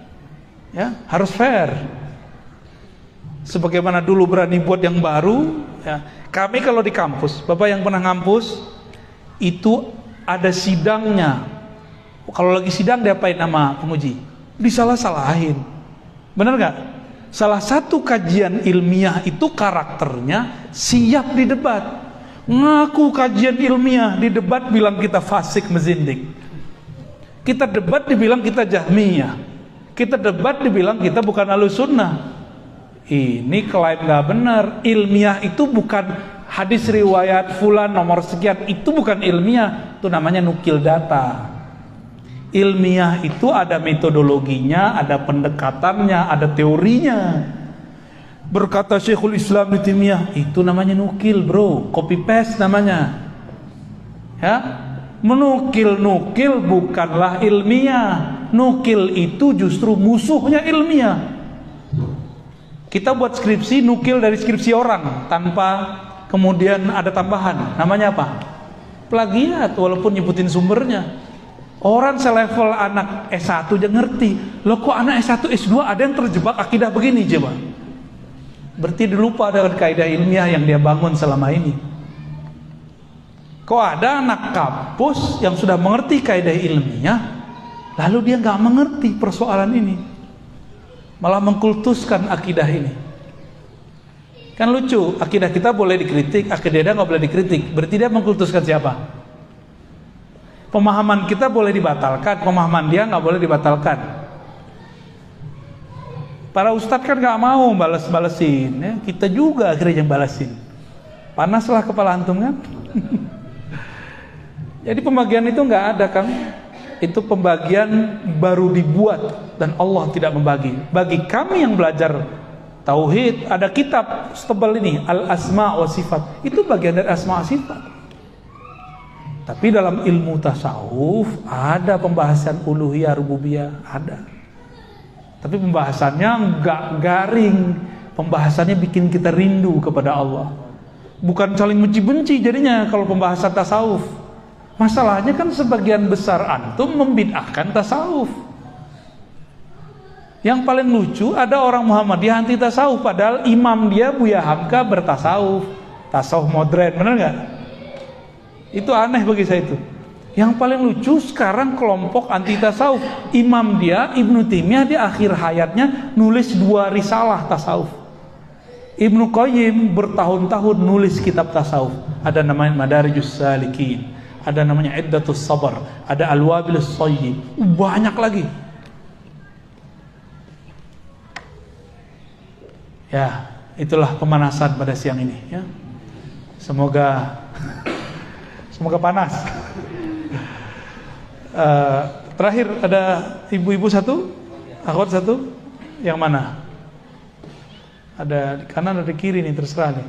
Ya, harus fair. Sebagaimana dulu berani buat yang baru, ya. Kami kalau di kampus, Bapak yang pernah ngampus, itu ada sidangnya. Kalau lagi sidang diapain nama penguji? Disalah-salahin. Bener gak? Salah satu kajian ilmiah itu karakternya siap di debat. Ngaku kajian ilmiah, di debat bilang kita fasik mezindik. Kita debat dibilang kita jahmiyah. Kita debat dibilang kita bukan ahlussunnah. Ini klaim gak benar. Ilmiah itu bukan hadis riwayat fulan nomor sekian. Itu bukan ilmiah. Itu namanya nukil data. Ilmiah itu ada metodologinya, ada pendekatannya, ada teorinya. Berkata Syekhul Islam Ibnu Taimiyah, itu namanya nukil, bro. Copy paste namanya. Ya, menukil-nukil bukanlah ilmiah. Nukil itu justru musuhnya ilmiah. Kita buat skripsi, nukil dari skripsi orang tanpa kemudian ada tambahan. Namanya apa? Plagiat, walaupun nyebutin sumbernya. Orang selevel anak S1 aja ngerti. Loh kok anak S1, S2 ada yang terjebak akidah begini coba. Berarti dilupa dengan kaidah ilmiah yang dia bangun selama ini. Kok ada anak kampus yang sudah mengerti kaidah ilmiah, lalu dia nggak mengerti persoalan ini, malah mengkultuskan akidah ini. Kan lucu, akidah kita boleh dikritik, akidah dia nggak boleh dikritik. Berarti dia mengkultuskan siapa? Pemahaman kita boleh dibatalkan, pemahaman dia nggak boleh dibatalkan. Para ustadz kan nggak mau balas-balesin, ya. Kita juga akhirnya yang balesin. Panaslah kepala antum kan? Jadi pembagian itu nggak ada kan? Itu pembagian baru dibuat dan Allah tidak membagi. Bagi kami yang belajar tauhid, ada kitab setebal ini, Al-Asma wa Sifat. Itu bagian dari asma wa sifat. Tapi dalam ilmu tasawuf ada pembahasan uluhiyah rububiyah, ada. Tapi pembahasannya nggak garing, pembahasannya bikin kita rindu kepada Allah. Bukan saling benci-benci jadinya kalau pembahasan tasawuf. Masalahnya kan sebagian besar antum membid'ahkan tasawuf. Yang paling lucu ada orang Muhammadiyah anti tasawuf, padahal imam dia Buya Hamka bertasawuf, tasawuf modern, benar nggak? Itu aneh bagi saya itu. Yang paling lucu sekarang kelompok anti tasawuf, imam dia Ibnu Taimiyah di akhir hayatnya nulis 2 risalah tasawuf. Ibnu Qayyim bertahun-tahun nulis kitab tasawuf. Ada namanya Madarijus Salikin, ada namanya Iddatus Sabar, ada Al-Wabilus Shayyib, banyak lagi. Ya, itulah pemanasan pada siang ini ya. Semoga panas. Terakhir ada ibu-ibu satu, akhwat satu. Yang mana? Ada di kanan, ada di kiri nih, terserah nih.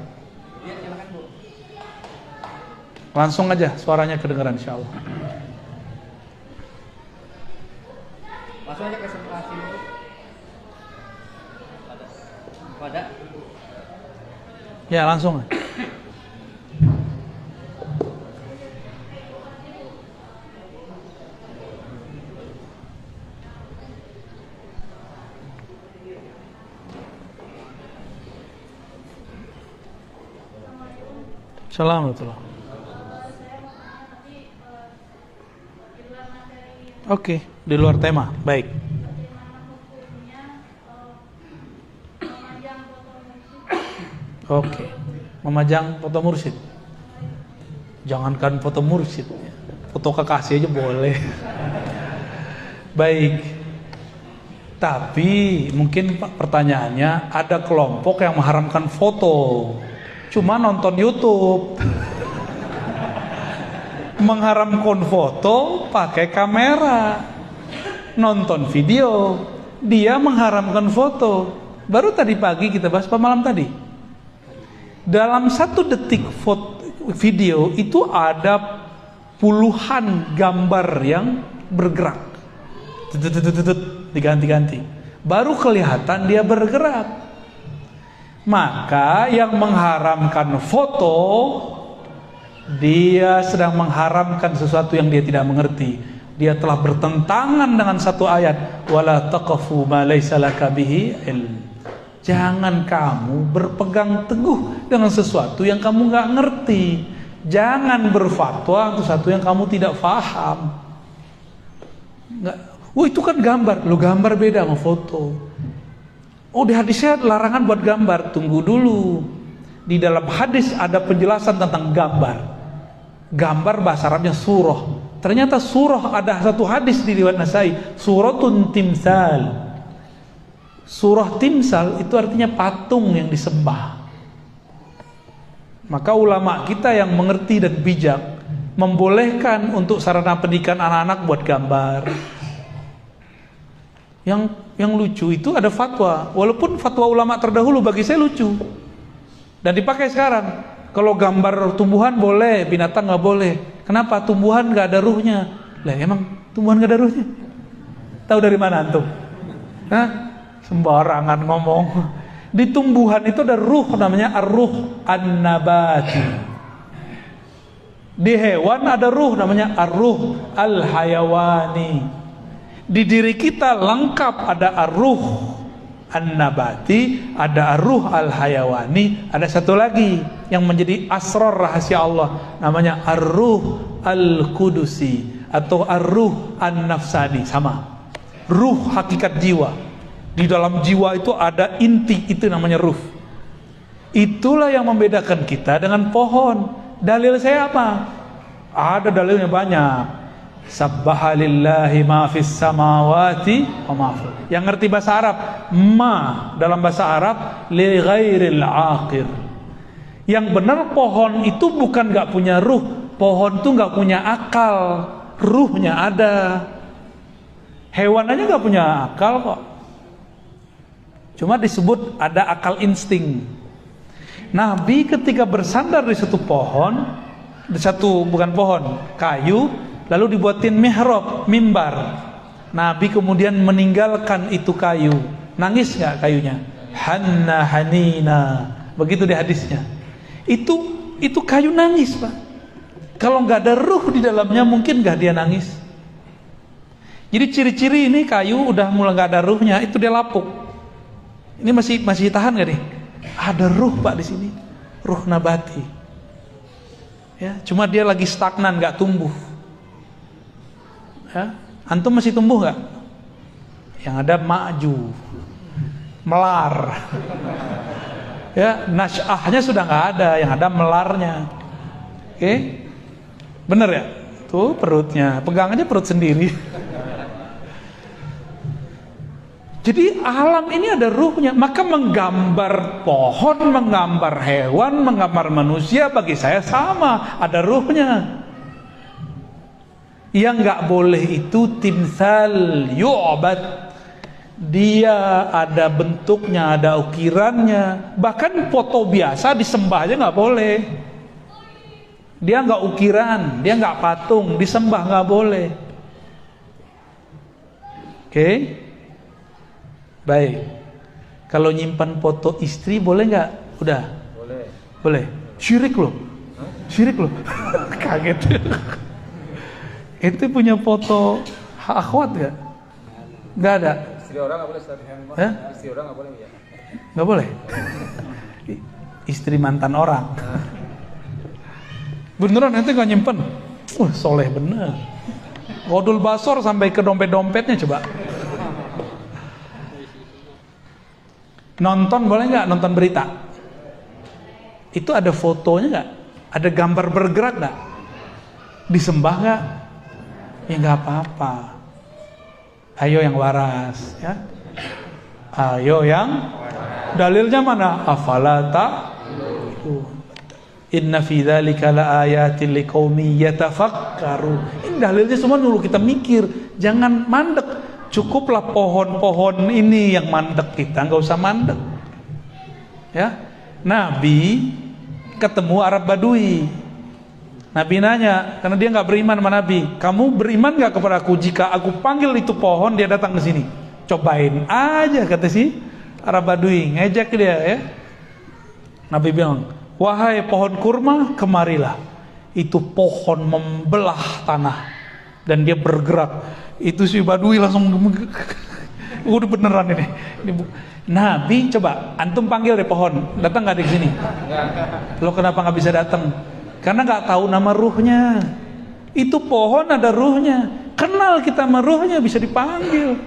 Langsung aja, suaranya kedengaran insyaallah. Langsung aja presentasi dulu. Pada. Ya, langsung. Assalamualaikum. Oke, di luar tema. Baik. Oke. Memajang foto mursyid. Jangankan foto mursyid, foto kekasih aja boleh. Baik. Tapi mungkin pertanyaannya, ada kelompok yang mengharamkan foto, cuma nonton YouTube. Mengharamkan foto pakai kamera, nonton video. Dia mengharamkan foto. Baru tadi pagi kita bahas, apa malam tadi? Dalam 1 detik video itu ada puluhan gambar yang bergerak, diganti-ganti, baru kelihatan dia bergerak. Maka yang mengharamkan foto, dia sedang mengharamkan sesuatu yang dia tidak mengerti. Dia telah bertentangan dengan satu ayat, wala taqfu ma laysa laka bihi ilm. Jangan kamu berpegang teguh dengan sesuatu yang kamu nggak ngerti. Jangan berfatwa untuk sesuatu yang kamu tidak faham. Itu kan gambar. Lo gambar beda sama foto. Oh, di hadisnya larangan buat gambar. Tunggu dulu. Di dalam hadis ada penjelasan tentang gambar. Gambar bahasa Arabnya surah. Ternyata surah, ada satu hadis di riwayat Nasai, suratun timsal. Surah timsal itu artinya patung yang disembah. Maka ulama kita yang mengerti dan bijak membolehkan untuk sarana pendidikan anak-anak buat gambar. Yang lucu itu ada fatwa, walaupun fatwa ulama terdahulu bagi saya lucu dan dipakai sekarang. Kalau gambar tumbuhan boleh, binatang nggak boleh. Kenapa? Tumbuhan nggak ada ruhnya. Lah emang tumbuhan nggak ada ruhnya? Tahu dari mana antum? Hah? Sembarangan ngomong. Di tumbuhan itu ada ruh, namanya ar-ruh an-nabati. Di hewan ada ruh, namanya ar-ruh al-hayawani. Di diri kita lengkap ada ar-ruh an-nabati, ada ar-ruh al-hayawani, ada satu lagi yang menjadi asrar rahasia Allah, namanya ar-ruh al-qudusi atau ar-ruh an-nafsani. Sama, ruh hakikat jiwa. Di dalam jiwa itu ada inti, itu namanya ruh. Itulah yang membedakan kita dengan pohon. Dalil saya apa? Ada dalilnya banyak. Sabbaha lillahi ma fis samawati wa ma fil. Yang ngerti bahasa Arab, ma dalam bahasa Arab li ghairil aqir. Yang benar pohon itu bukan gak punya ruh. Pohon itu gak punya akal. Ruhnya ada. Hewan aja gak punya akal kok. Cuma disebut ada akal insting. Nabi ketika bersandar di satu pohon, bukan pohon, kayu, lalu dibuatin mihrab, mimbar. Nabi kemudian meninggalkan itu kayu. Nangis nggak kayunya? Hanna hanina. Begitu di hadisnya. Itu kayu nangis, Pak. Kalau nggak ada ruh di dalamnya, mungkin nggak dia nangis. Jadi ciri-ciri ini kayu udah mulai nggak ada ruhnya, itu dia lapuk. Ini masih tahan gak nih? Ada ruh Pak di sini, ruh nabati. Ya, cuma dia lagi stagnan, nggak tumbuh. Ya, antum masih tumbuh nggak? Yang ada maju, melar. Ya, nasyahnya sudah nggak ada, yang ada melarnya. Oke, bener ya? Tuh perutnya, pegang aja perut sendiri. Jadi alam ini ada ruhnya. Maka menggambar pohon, menggambar hewan, menggambar manusia bagi saya sama, ada ruhnya. Yang nggak boleh itu timsal yu'bad. Dia ada bentuknya, ada ukirannya. Bahkan foto biasa disembah aja nggak boleh. Dia nggak ukiran, dia nggak patung, disembah nggak boleh. Oke, baik. Kalau nyimpan foto istri boleh nggak? Udah. Boleh. Syirik loh. Syirik loh. Kaget. Itu punya foto akhwat nggak? Nggak ada. Istri orang nggak boleh, Hah? Istri orang nggak boleh ya? Nggak boleh. Istri mantan orang. Beneran ente nggak nyimpen? Soleh bener. Godul basor sampai ke dompet-dompetnya coba. Nonton boleh nggak? Nonton berita. Itu ada fotonya nggak? Ada gambar bergerak nggak? Disembah nggak? Ya nggak apa-apa. Ayo yang waras, ya. Ayo yang dalilnya mana? Afala ta'qilun. Inna fi dzalika laayatin liqaumin yatafakkarun. Ini dalilnya semua dulu kita mikir, jangan mandek. Cukuplah pohon-pohon ini yang mandek, kita nggak usah mandek. Ya, Nabi ketemu Arab Badui. Nabi nanya, karena dia nggak beriman sama Nabi, kamu beriman nggak kepada aku jika aku panggil itu pohon dia datang ke sini? Cobain aja, kata si Arab Badui, ngejek dia ya. Nabi bilang, wahai pohon kurma, kemarilah. Itu pohon membelah tanah dan dia bergerak. Itu si Badui langsung udah beneran ini. Nabi coba antum panggil deh pohon, datang nggak di sini? Lo kenapa nggak bisa datang? Karena nggak tahu nama ruhnya. Itu pohon ada ruhnya. Kenal kita sama ruhnya, bisa dipanggil.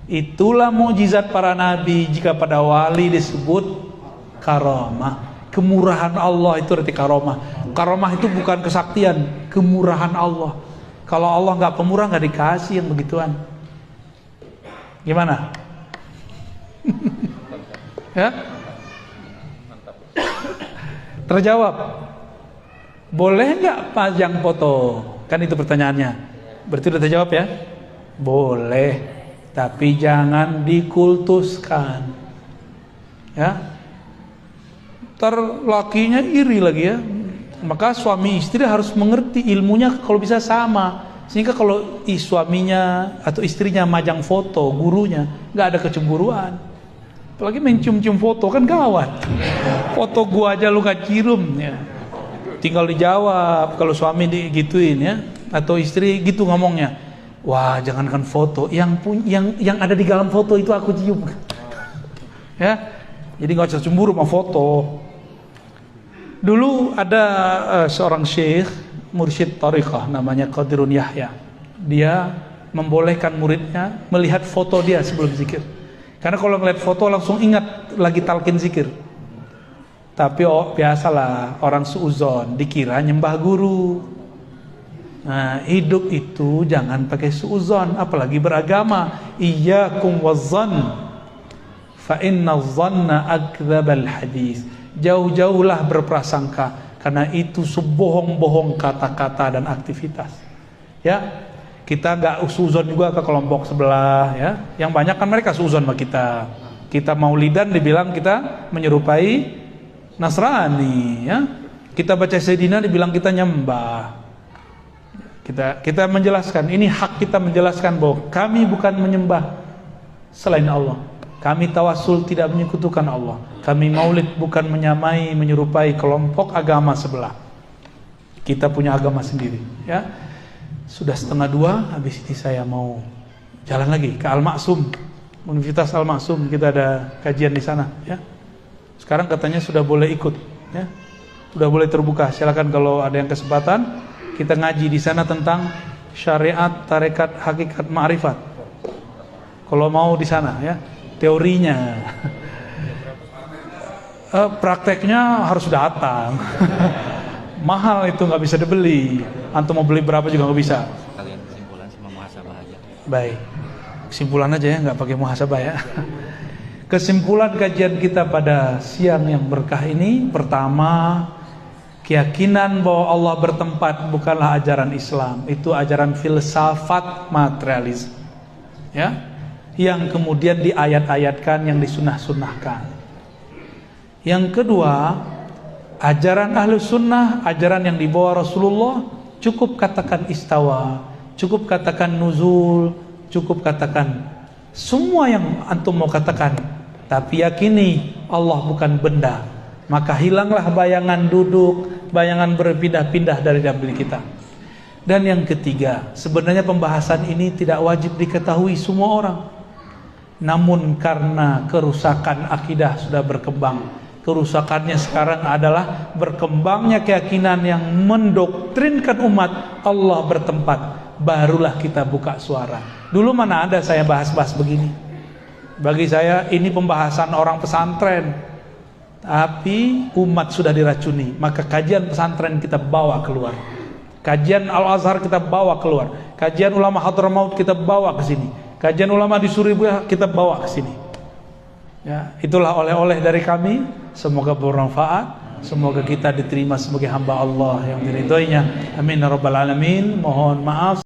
Itulah mukjizat para nabi. Jika pada wali disebut karamah, kemurahan Allah, itu arti karamah. Karamah itu bukan kesaktian, kemurahan Allah. Kalau Allah nggak pemurah, nggak dikasih yang begituan. Gimana? Ya? Terjawab. Boleh nggak pajang foto? Kan itu pertanyaannya. Berarti udah terjawab ya? Boleh, tapi jangan dikultuskan. Ya. Ntar lakinya iri lagi ya. Maka suami istri harus mengerti ilmunya kalau bisa sama. Sehingga kalau suaminya atau istrinya majang foto gurunya, nggak ada kecemburuan. Apalagi main cium-cium foto kan gawat. Foto gua aja lu gak cium ya. Tinggal dijawab kalau suami digituin ya, atau istri gitu ngomongnya. Wah, jangankan foto, yang ada di dalam foto itu aku cium. Ya. Jadi nggak usah cemburu sama foto. Dulu ada seorang syekh mursyid tariqah namanya Qadirun Yahya. Dia membolehkan muridnya melihat foto dia sebelum zikir. Karena kalau ngeliat foto langsung ingat lagi talqin zikir. Tapi biasalah orang suuzon dikira nyembah guru. Nah, hidup itu jangan pakai suuzon, apalagi beragama. Iyyakum wazzan fa inna dhanna akdzabal hadis. Jauh-jauhlah berprasangka, karena itu sebohong-bohong kata-kata dan aktivitas. Ya. Kita nggak suzon juga ke kelompok sebelah ya. Yang banyak kan mereka suzon sama kita. Kita maulidan dibilang kita menyerupai Nasrani ya. Kita baca Sayyidina dibilang kita nyembah. Kita menjelaskan, ini hak kita menjelaskan bahwa kami bukan menyembah selain Allah. Kami tawasul tidak menyekutukan Allah. Kami maulid bukan menyamai menyerupai kelompok agama sebelah. Kita punya agama sendiri ya. Sudah 1:30, habis ini saya mau jalan lagi ke Al-Maksum, Universitas Al-Maksum. Kita ada kajian di sana ya. Sekarang katanya sudah boleh ikut ya. Sudah boleh terbuka. Silakan kalau ada yang kesempatan, kita ngaji di sana tentang syariat, tarekat, hakikat, ma'rifat. Kalau mau di sana ya, teorinya. Prakteknya harus datang. Mahal itu, nggak bisa dibeli. Antum mau beli berapa juga nggak bisa. Kalian kesimpulan sama muhasabah aja. Baik, kesimpulan aja ya, nggak pakai muhasabah ya. Kesimpulan kajian kita pada siang yang berkah ini, pertama, Keyakinan bahwa Allah bertempat bukanlah ajaran Islam, itu ajaran filsafat materialisme. Ya, yang kemudian diayat-ayatkan, yang disunah-sunahkan. Yang kedua, ajaran Ahlus Sunnah, ajaran yang dibawa Rasulullah, cukup katakan istawa, cukup katakan nuzul, cukup katakan semua yang antum mau katakan, tapi yakini Allah bukan benda. Maka hilanglah bayangan duduk, bayangan berpindah-pindah dari dalam diri kita. Dan yang ketiga, sebenarnya pembahasan ini tidak wajib diketahui semua orang. Namun karena kerusakan akidah sudah berkembang, kerusakannya sekarang adalah berkembangnya keyakinan yang mendoktrinkan umat Allah bertempat, barulah kita buka suara. Dulu mana ada saya bahas-bahas begini. Bagi saya ini pembahasan orang pesantren. Tapi umat sudah diracuni, maka kajian pesantren kita bawa keluar, kajian Al-Azhar kita bawa keluar, kajian ulama Hadramaut kita bawa ke sini, kajian ulama di Surabaya kita bawa ke sini. Ya, itulah oleh-oleh dari kami. Semoga bermanfaat, semoga kita diterima sebagai hamba Allah yang diridhoinya. Amin ya rabbal alamin. Mohon maaf